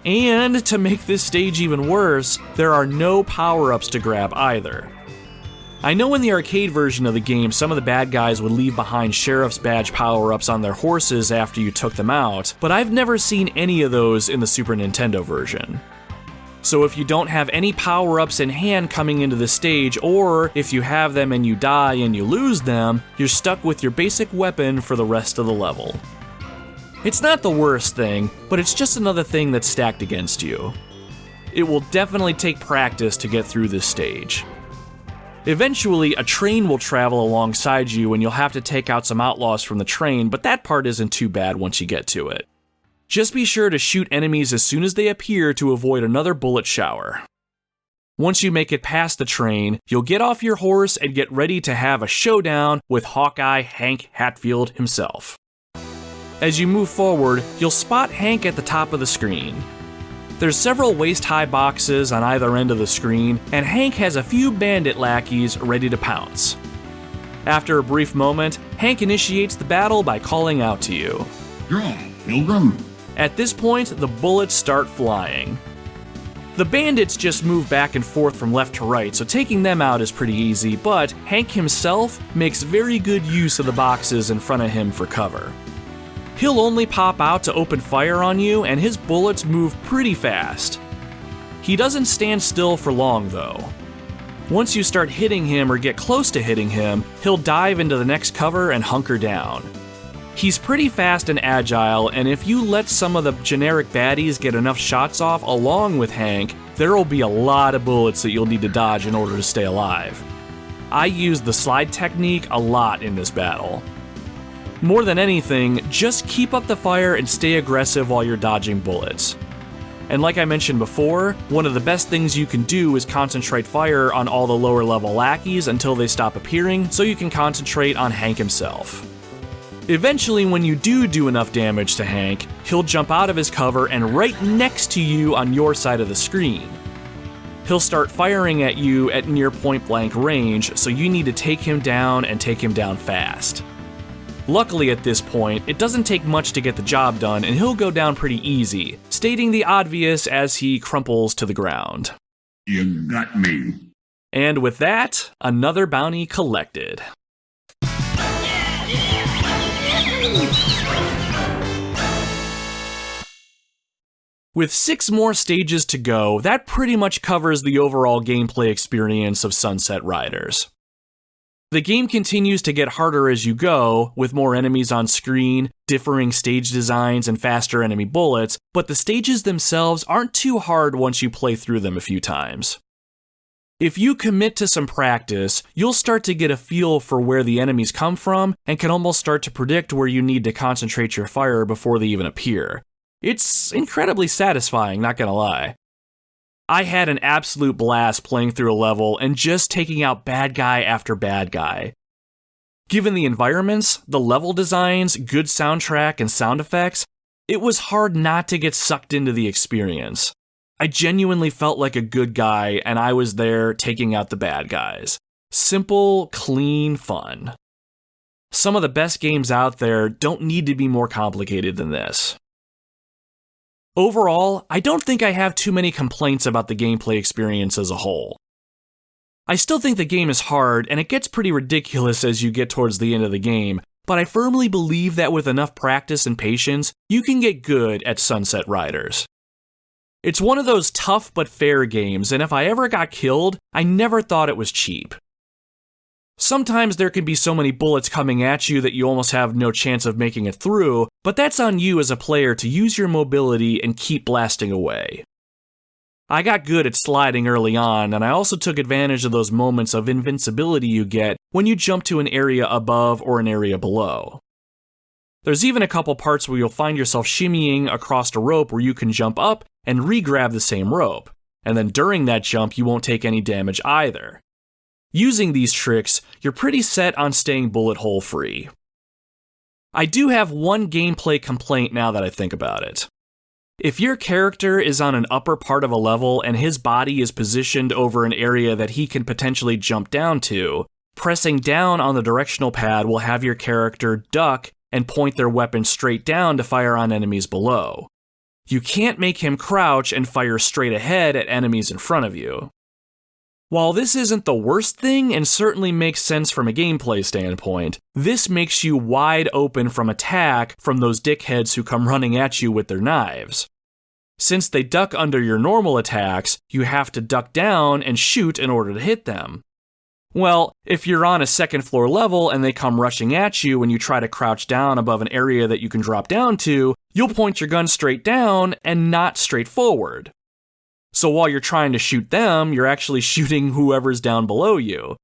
And to make this stage even worse, there are no power-ups to grab either. I know in the arcade version of the game, some of the bad guys would leave behind sheriff's badge power-ups on their horses after you took them out, but I've never seen any of those in the Super Nintendo version. So if you don't have any power-ups in hand coming into the stage, or if you have them and you die and you lose them, you're stuck with your basic weapon for the rest of the level. It's not the worst thing, but it's just another thing that's stacked against you. It will definitely take practice to get through this stage. Eventually, a train will travel alongside you and you'll have to take out some outlaws from the train, but that part isn't too bad once you get to it. Just be sure to shoot enemies as soon as they appear to avoid another bullet shower. Once you make it past the train, you'll get off your horse and get ready to have a showdown with Hawkeye Hank Hatfield himself. As you move forward, you'll spot Hank at the top of the screen. There's several waist-high boxes on either end of the screen, and Hank has a few bandit lackeys ready to pounce. After a brief moment, Hank initiates the battle by calling out to you. "Draw, Pilgrim." At this point, the bullets start flying. The bandits just move back and forth from left to right, so taking them out is pretty easy, but Hank himself makes very good use of the boxes in front of him for cover. He'll only pop out to open fire on you, and his bullets move pretty fast. He doesn't stand still for long though. Once you start hitting him or get close to hitting him, he'll dive into the next cover and hunker down. He's pretty fast and agile, and if you let some of the generic baddies get enough shots off along with Hank, there'll be a lot of bullets that you'll need to dodge in order to stay alive. I used the slide technique a lot in this battle. More than anything, just keep up the fire and stay aggressive while you're dodging bullets. And like I mentioned before, one of the best things you can do is concentrate fire on all the lower level lackeys until they stop appearing, so you can concentrate on Hank himself. Eventually, when you do enough damage to Hank, he'll jump out of his cover and right next to you on your side of the screen. He'll start firing at you at near point blank range, so you need to take him down and take him down fast. Luckily at this point, it doesn't take much to get the job done and he'll go down pretty easy, stating the obvious as he crumples to the ground. You got me. And with that, another bounty collected. With 6 more stages to go, that pretty much covers the overall gameplay experience of Sunset Riders. The game continues to get harder as you go, with more enemies on screen, differing stage designs, and faster enemy bullets, but the stages themselves aren't too hard once you play through them a few times. If you commit to some practice, you'll start to get a feel for where the enemies come from, and can almost start to predict where you need to concentrate your fire before they even appear. It's incredibly satisfying, not gonna lie. I had an absolute blast playing through a level and just taking out bad guy after bad guy. Given the environments, the level designs, good soundtrack, and sound effects, it was hard not to get sucked into the experience. I genuinely felt like a good guy and I was there taking out the bad guys. Simple, clean fun. Some of the best games out there don't need to be more complicated than this. Overall, I don't think I have too many complaints about the gameplay experience as a whole. I still think the game is hard, and it gets pretty ridiculous as you get towards the end of the game, but I firmly believe that with enough practice and patience, you can get good at Sunset Riders. It's one of those tough but fair games, and if I ever got killed, I never thought it was cheap. Sometimes there can be so many bullets coming at you that you almost have no chance of making it through, but that's on you as a player to use your mobility and keep blasting away. I got good at sliding early on, and I also took advantage of those moments of invincibility you get when you jump to an area above or an area below. There's even a couple parts where you'll find yourself shimmying across a rope where you can jump up and re-grab the same rope, and then during that jump you won't take any damage either. Using these tricks, you're pretty set on staying bullet hole free. I do have one gameplay complaint now that I think about it. If your character is on an upper part of a level and his body is positioned over an area that he can potentially jump down to, pressing down on the directional pad will have your character duck and point their weapon straight down to fire on enemies below. You can't make him crouch and fire straight ahead at enemies in front of you. While this isn't the worst thing and certainly makes sense from a gameplay standpoint, this makes you wide open from attack from those dickheads who come running at you with their knives. Since they duck under your normal attacks, you have to duck down and shoot in order to hit them. Well, if you're on a second floor level and they come rushing at you and you try to crouch down above an area that you can drop down to, you'll point your gun straight down and not straight forward. So while you're trying to shoot them, you're actually shooting whoever's down below you.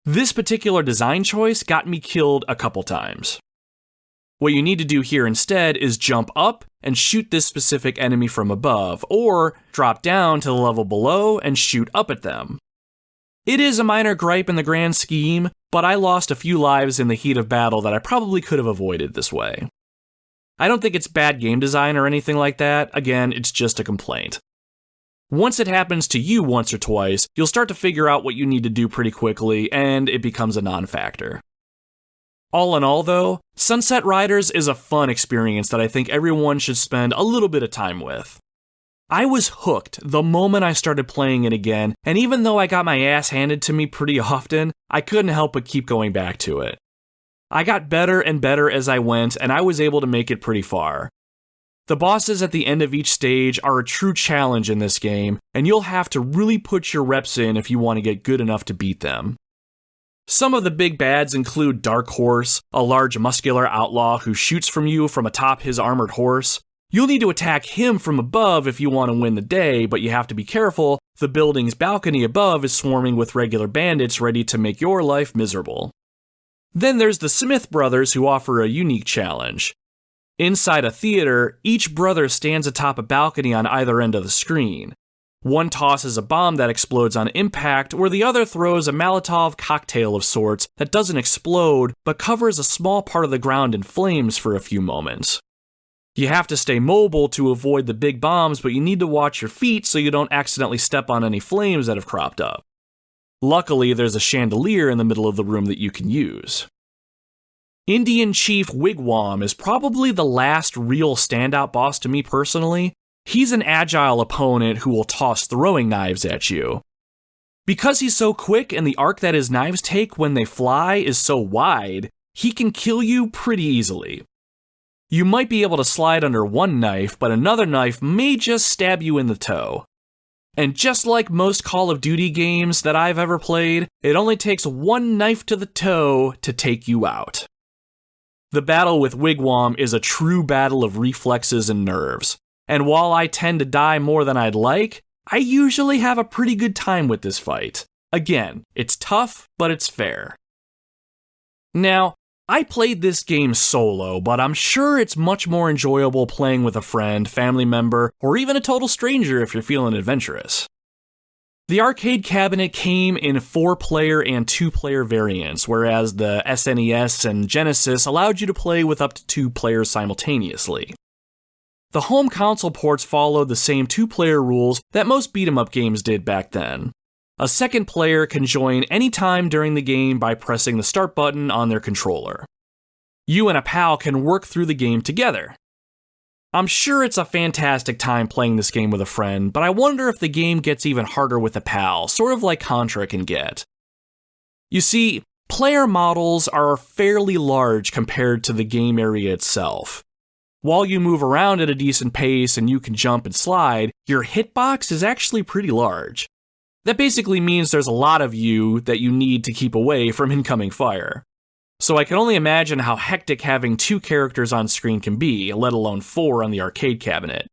This particular design choice got me killed a couple times. What you need to do here instead is jump up and shoot this specific enemy from above, or drop down to the level below and shoot up at them. It is a minor gripe in the grand scheme, but I lost a few lives in the heat of battle that I probably could have avoided this way. I don't think it's bad game design or anything like that. Again, it's just a complaint. Once it happens to you once or twice, you'll start to figure out what you need to do pretty quickly, and it becomes a non-factor. All in all though, Sunset Riders is a fun experience that I think everyone should spend a little bit of time with. I was hooked the moment I started playing it again, and even though I got my ass handed to me pretty often, I couldn't help but keep going back to it. I got better and better as I went, and I was able to make it pretty far. The bosses at the end of each stage are a true challenge in this game, and you'll have to really put your reps in if you want to get good enough to beat them. Some of the big bads include Dark Horse, a large muscular outlaw who shoots from you from atop his armored horse. You'll need to attack him from above if you want to win the day, but you have to be careful. The building's balcony above is swarming with regular bandits ready to make your life miserable. Then there's the Smith brothers who offer a unique challenge. Inside a theater, each brother stands atop a balcony on either end of the screen. One tosses a bomb that explodes on impact, where the other throws a Molotov cocktail of sorts that doesn't explode, but covers a small part of the ground in flames for a few moments. You have to stay mobile to avoid the big bombs, but you need to watch your feet so you don't accidentally step on any flames that have cropped up. Luckily, there's a chandelier in the middle of the room that you can use. Indian Chief Wigwam is probably the last real standout boss to me personally. He's an agile opponent who will toss throwing knives at you. Because he's so quick and the arc that his knives take when they fly is so wide, he can kill you pretty easily. You might be able to slide under one knife, but another knife may just stab you in the toe. And just like most Call of Duty games that I've ever played, it only takes one knife to the toe to take you out. The battle with Wigwam is a true battle of reflexes and nerves. And while I tend to die more than I'd like, I usually have a pretty good time with this fight. Again, it's tough, but it's fair. Now, I played this game solo, but I'm sure it's much more enjoyable playing with a friend, family member, or even a total stranger if you're feeling adventurous. The arcade cabinet came in 4-player and 2-player variants, whereas the SNES and Genesis allowed you to play with up to 2 players simultaneously. The home console ports followed the same 2-player rules that most beat-em-up games did back then. A second player can join anytime during the game by pressing the start button on their controller. You and a pal can work through the game together. I'm sure it's a fantastic time playing this game with a friend, but I wonder if the game gets even harder with a pal, sort of like Contra can get. You see, player models are fairly large compared to the game area itself. While you move around at a decent pace and you can jump and slide, your hitbox is actually pretty large. That basically means there's a lot of you that you need to keep away from incoming fire. So I can only imagine how hectic having 2 characters on screen can be, let alone 4 on the arcade cabinet.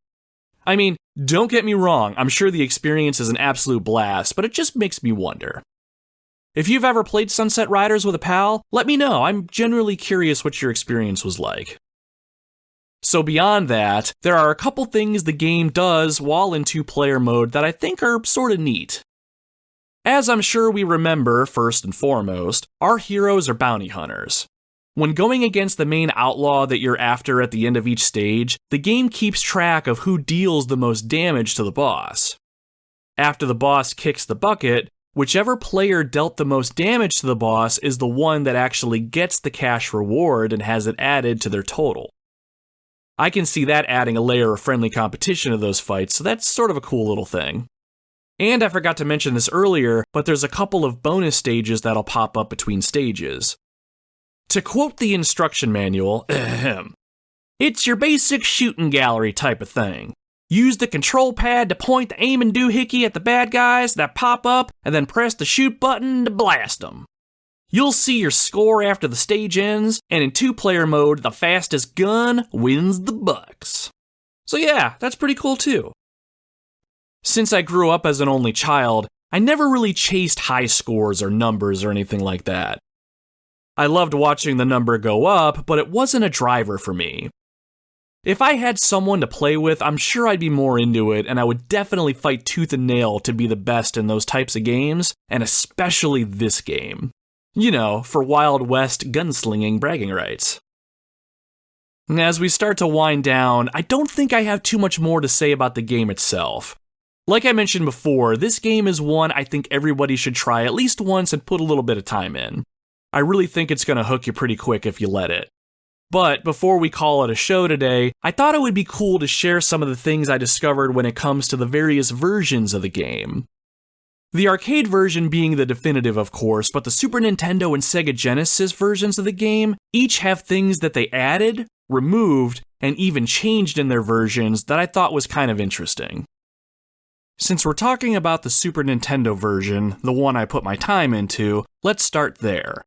I mean, don't get me wrong, I'm sure the experience is an absolute blast, but it just makes me wonder. If you've ever played Sunset Riders with a pal, let me know. I'm genuinely curious what your experience was like. So beyond that, there are a couple things the game does while in 2-player mode that I think are sorta neat. As I'm sure we remember, first and foremost, our heroes are bounty hunters. When going against the main outlaw that you're after at the end of each stage, the game keeps track of who deals the most damage to the boss. After the boss kicks the bucket, whichever player dealt the most damage to the boss is the one that actually gets the cash reward and has it added to their total. I can see that adding a layer of friendly competition to those fights, so that's sort of a cool little thing. And I forgot to mention this earlier, but there's a couple of bonus stages that'll pop up between stages. To quote the instruction manual, it's your basic shooting gallery type of thing. Use the control pad to point the aim and doohickey at the bad guys that pop up, and then press the shoot button to blast them. You'll see your score after the stage ends, and in 2-player mode, the fastest gun wins the bucks. So yeah, that's pretty cool too. Since I grew up as an only child, I never really chased high scores or numbers or anything like that. I loved watching the number go up, but it wasn't a driver for me. If I had someone to play with, I'm sure I'd be more into it, and I would definitely fight tooth and nail to be the best in those types of games, and especially this game. You know, for Wild West gunslinging bragging rights. As we start to wind down, I don't think I have too much more to say about the game itself. Like I mentioned before, this game is one I think everybody should try at least once and put a little bit of time in. I really think it's going to hook you pretty quick if you let it. But before we call it a show today, I thought it would be cool to share some of the things I discovered when it comes to the various versions of the game. The arcade version being the definitive, of course, but the Super Nintendo and Sega Genesis versions of the game each have things that they added, removed, and even changed in their versions that I thought was kind of interesting. Since we're talking about the Super Nintendo version, the one I put my time into, let's start there.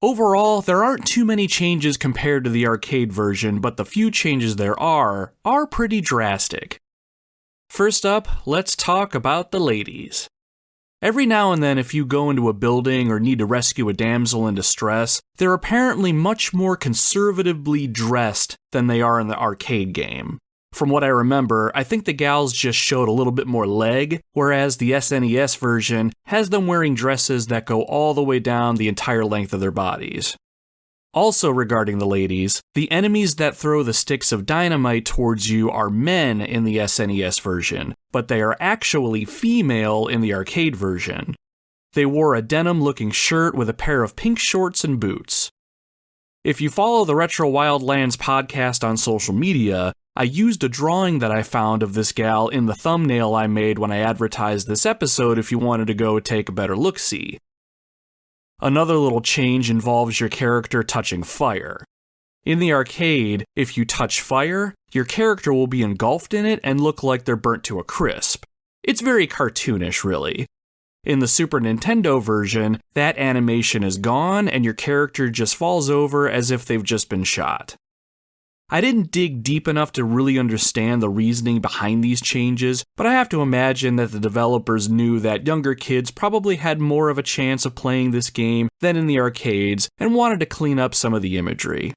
Overall, there aren't too many changes compared to the arcade version, but the few changes there are pretty drastic. First up, let's talk about the ladies. Every now and then, if you go into a building or need to rescue a damsel in distress, they're apparently much more conservatively dressed than they are in the arcade game. From what I remember, I think the gals just showed a little bit more leg, whereas the SNES version has them wearing dresses that go all the way down the entire length of their bodies. Also regarding the ladies, the enemies that throw the sticks of dynamite towards you are men in the SNES version, but they are actually female in the arcade version. They wore a denim-looking shirt with a pair of pink shorts and boots. If you follow the Retro Wildlands podcast on social media, I used a drawing that I found of this gal in the thumbnail I made when I advertised this episode if you wanted to go take a better look-see. Another little change involves your character touching fire. In the arcade, if you touch fire, your character will be engulfed in it and look like they're burnt to a crisp. It's very cartoonish, really. In the Super Nintendo version, that animation is gone and your character just falls over as if they've just been shot. I didn't dig deep enough to really understand the reasoning behind these changes, but I have to imagine that the developers knew that younger kids probably had more of a chance of playing this game than in the arcades and wanted to clean up some of the imagery.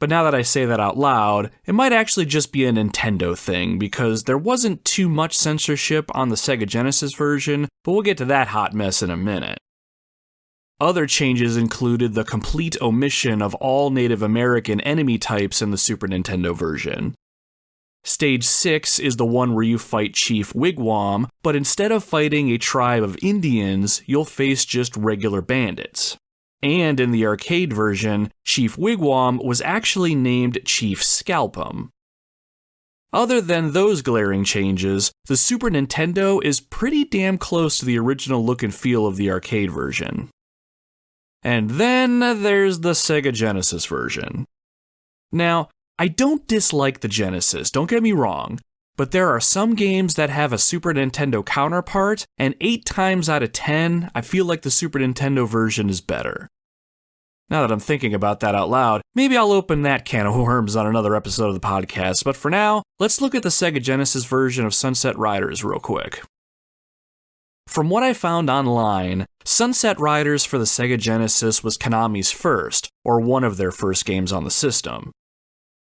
But now that I say that out loud, it might actually just be a Nintendo thing, because there wasn't too much censorship on the Sega Genesis version, but we'll get to that hot mess in a minute. Other changes included the complete omission of all Native American enemy types in the Super Nintendo version. Stage 6 is the one where you fight Chief Wigwam, but instead of fighting a tribe of Indians, you'll face just regular bandits. And in the arcade version, Chief Wigwam was actually named Chief Scalpum. Other than those glaring changes, the Super Nintendo is pretty damn close to the original look and feel of the arcade version. And then there's the Sega Genesis version. Now, I don't dislike the Genesis, don't get me wrong, but there are some games that have a Super Nintendo counterpart, and 8 times out of 10, I feel like the Super Nintendo version is better. Now that I'm thinking about that out loud, maybe I'll open that can of worms on another episode of the podcast, but for now, let's look at the Sega Genesis version of Sunset Riders real quick. From what I found online, Sunset Riders for the Sega Genesis was Konami's first, or one of their first games on the system.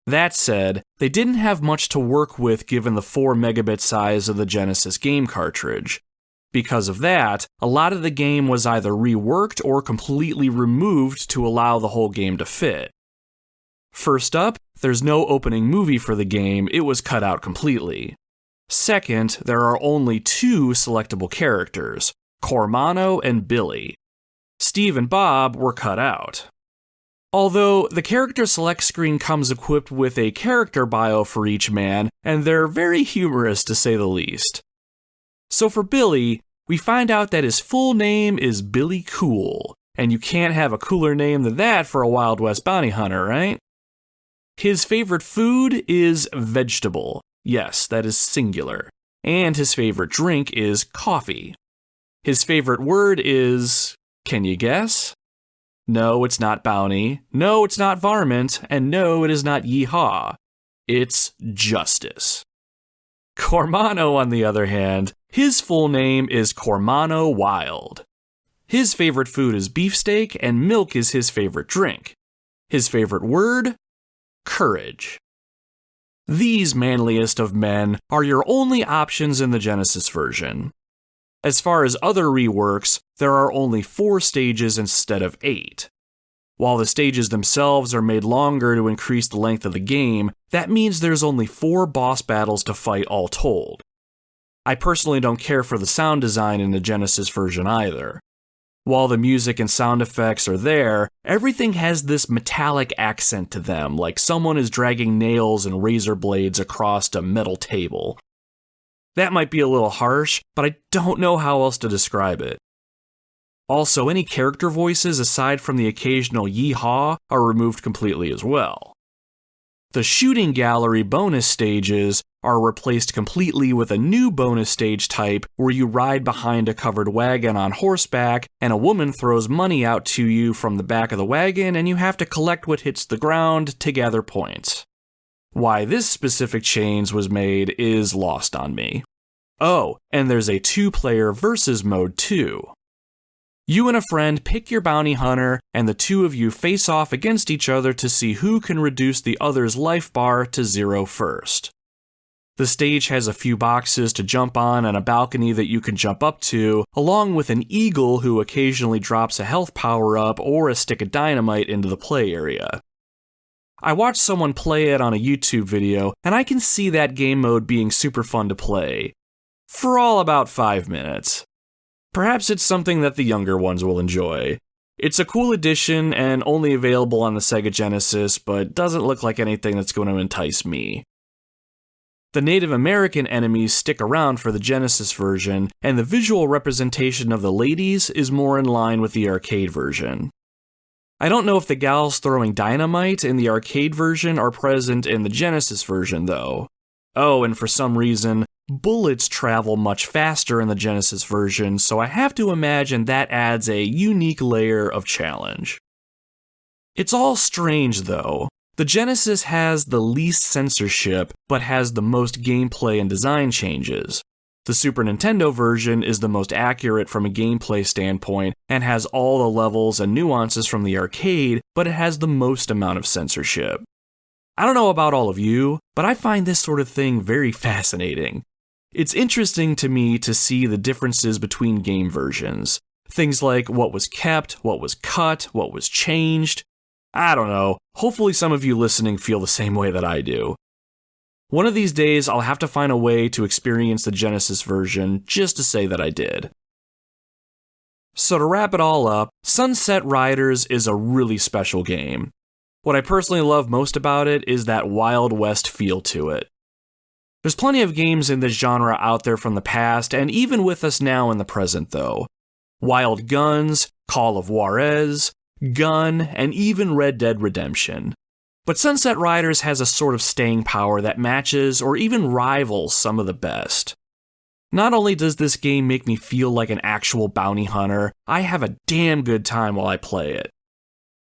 That said, they didn't have much to work with given the 4 megabit size of the Genesis game cartridge. Because of that, a lot of the game was either reworked or completely removed to allow the whole game to fit. First up, there's no opening movie for the game, it was cut out completely. Second, there are only 2 selectable characters, Cormano and Billy. Steve and Bob were cut out. Although, the character select screen comes equipped with a character bio for each man, and they're very humorous to say the least. So for Billy, we find out that his full name is Billy Cool, and you can't have a cooler name than that for a Wild West bounty hunter, right? His favorite food is vegetable. Yes, that is singular. And his favorite drink is coffee. His favorite word is... can you guess? No, it's not bounty. No, it's not varmint. And no, it is not yeehaw. It's justice. Cormano, on the other hand, his full name is Cormano Wild. His favorite food is beefsteak, and milk is his favorite drink. His favorite word? Courage. These manliest of men are your only options in the Genesis version. As far as other reworks, there are only 4 stages instead of 8. While the stages themselves are made longer to increase the length of the game, that means there's only 4 boss battles to fight all told. I personally don't care for the sound design in the Genesis version either. While the music and sound effects are there, everything has this metallic accent to them, like someone is dragging nails and razor blades across a metal table. That might be a little harsh, but I don't know how else to describe it. Also, any character voices aside from the occasional yee-haw are removed completely as well. The shooting gallery bonus stages are replaced completely with a new bonus stage type where you ride behind a covered wagon on horseback and a woman throws money out to you from the back of the wagon and you have to collect what hits the ground to gather points. Why this specific change was made is lost on me. Oh, and there's a 2-player versus mode too. You and a friend pick your bounty hunter, and the two of you face off against each other to see who can reduce the other's life bar to 0 first. The stage has a few boxes to jump on and a balcony that you can jump up to, along with an eagle who occasionally drops a health power-up or a stick of dynamite into the play area. I watched someone play it on a YouTube video, and I can see that game mode being super fun to play. For all about 5 minutes. Perhaps it's something that the younger ones will enjoy. It's a cool addition and only available on the Sega Genesis, but doesn't look like anything that's going to entice me. The Native American enemies stick around for the Genesis version, and the visual representation of the ladies is more in line with the arcade version. I don't know if the gals throwing dynamite in the arcade version are present in the Genesis version, though. Oh, and for some reason, bullets travel much faster in the Genesis version, so I have to imagine that adds a unique layer of challenge. It's all strange, though. The Genesis has the least censorship, but has the most gameplay and design changes. The Super Nintendo version is the most accurate from a gameplay standpoint, and has all the levels and nuances from the arcade, but it has the most amount of censorship. I don't know about all of you, but I find this sort of thing very fascinating. It's interesting to me to see the differences between game versions. Things like what was kept, what was cut, what was changed. I don't know. Hopefully some of you listening feel the same way that I do. One of these days I'll have to find a way to experience the Genesis version just to say that I did. So to wrap it all up, Sunset Riders is a really special game. What I personally love most about it is that Wild West feel to it. There's plenty of games in this genre out there from the past, and even with us now in the present though. Wild Guns, Call of Juarez, Gun, and even Red Dead Redemption. But Sunset Riders has a sort of staying power that matches or even rivals some of the best. Not only does this game make me feel like an actual bounty hunter, I have a damn good time while I play it.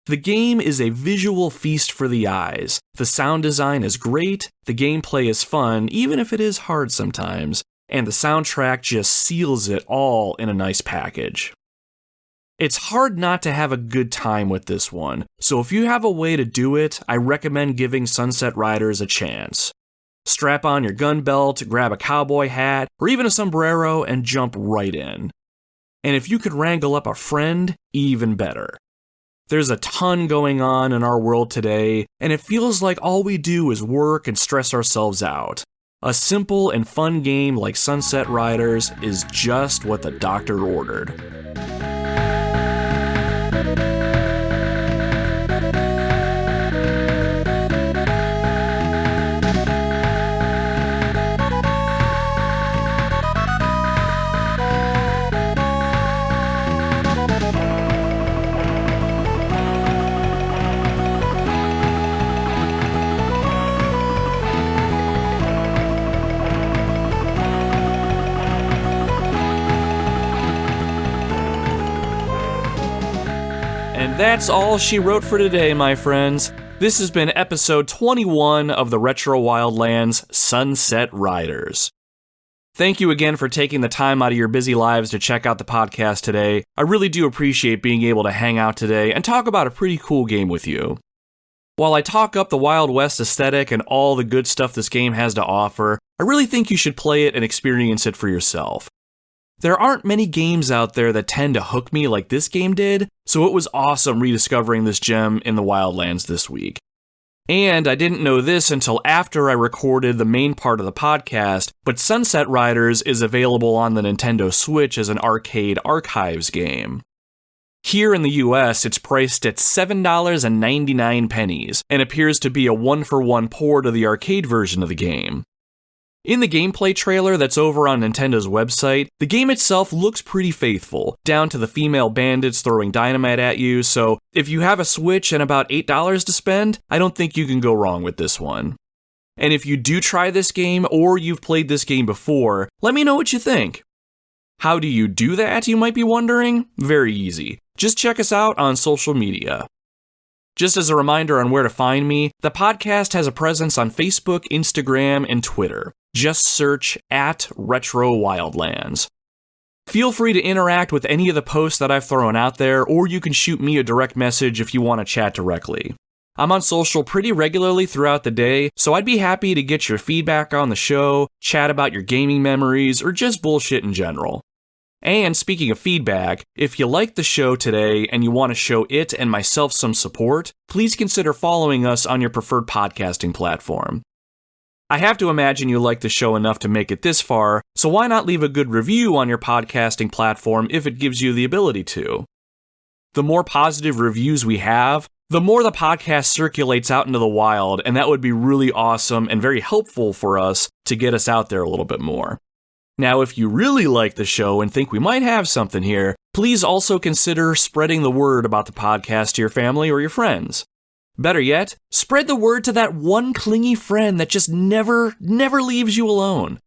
The game is a visual feast for the eyes, the sound design is great, the gameplay is fun, even if it is hard sometimes, and the soundtrack just seals it all in a nice package. It's hard not to have a good time with this one, so if you have a way to do it, I recommend giving Sunset Riders a chance. Strap on your gun belt, grab a cowboy hat, or even a sombrero and jump right in. And if you could wrangle up a friend, even better. There's a ton going on in our world today, and it feels like all we do is work and stress ourselves out. A simple and fun game like Sunset Riders is just what the doctor ordered. And that's all she wrote for today, my friends. This has been episode 21 of the Retro Wildlands Sunset Riders. Thank you again for taking the time out of your busy lives to check out the podcast today. I really do appreciate being able to hang out today and talk about a pretty cool game with you. While I talk up the Wild West aesthetic and all the good stuff this game has to offer, I really think you should play it and experience it for yourself. There aren't many games out there that tend to hook me like this game did, so it was awesome rediscovering this gem in the Wildlands this week. And I didn't know this until after I recorded the main part of the podcast, but Sunset Riders is available on the Nintendo Switch as an arcade archives game. Here in the US, it's priced at $7.99 and appears to be a one-for-one port of the arcade version of the game. In the gameplay trailer that's over on Nintendo's website, the game itself looks pretty faithful, down to the female bandits throwing dynamite at you, so if you have a Switch and about $8 to spend, I don't think you can go wrong with this one. And if you do try this game, or you've played this game before, let me know what you think. How do you do that, you might be wondering? Very easy. Just check us out on social media. Just as a reminder on where to find me, the podcast has a presence on Facebook, Instagram, and Twitter. Just search @RetroWildlands. Feel free to interact with any of the posts that I've thrown out there, or you can shoot me a direct message if you want to chat directly. I'm on social pretty regularly throughout the day, so I'd be happy to get your feedback on the show, chat about your gaming memories, or just bullshit in general. And speaking of feedback, if you liked the show today and you want to show it and myself some support, please consider following us on your preferred podcasting platform. I have to imagine you like the show enough to make it this far, so why not leave a good review on your podcasting platform if it gives you the ability to? The more positive reviews we have, the more the podcast circulates out into the wild, and that would be really awesome and very helpful for us to get us out there a little bit more. Now, if you really like the show and think we might have something here, please also consider spreading the word about the podcast to your family or your friends. Better yet, spread the word to that one clingy friend that just never leaves you alone.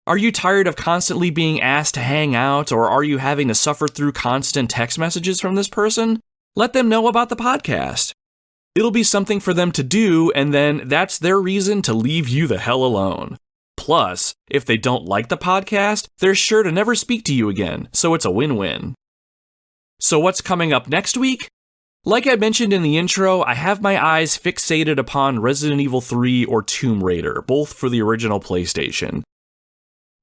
Are you tired of constantly being asked to hang out, or are you having to suffer through constant text messages from this person? Let them know about the podcast. It'll be something for them to do, and then that's their reason to leave you the hell alone. Plus, if they don't like the podcast, they're sure to never speak to you again, so it's a win-win. So what's coming up next week? Like I mentioned in the intro, I have my eyes fixated upon Resident Evil 3 or Tomb Raider, both for the original PlayStation.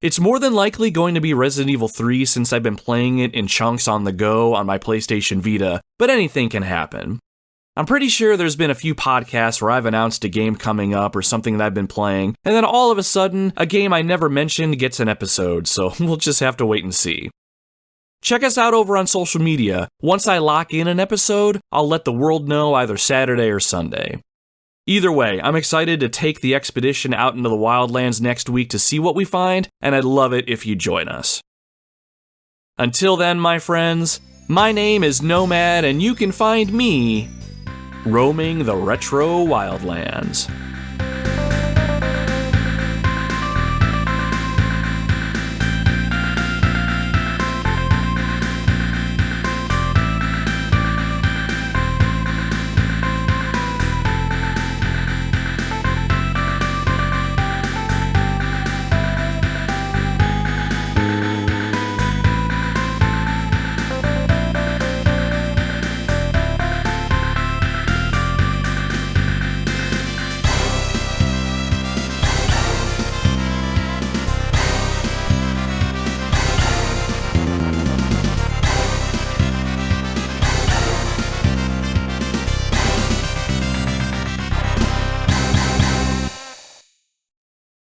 It's more than likely going to be Resident Evil 3 since I've been playing it in chunks on the go on my PlayStation Vita, but anything can happen. I'm pretty sure there's been a few podcasts where I've announced a game coming up or something that I've been playing, and then all of a sudden, a game I never mentioned gets an episode, so we'll just have to wait and see. Check us out over on social media. Once I lock in an episode, I'll let the world know either Saturday or Sunday. Either way, I'm excited to take the expedition out into the Wildlands next week to see what we find, and I'd love it if you join us. Until then, my friends, my name is Nomad, and you can find me roaming the retro wildlands.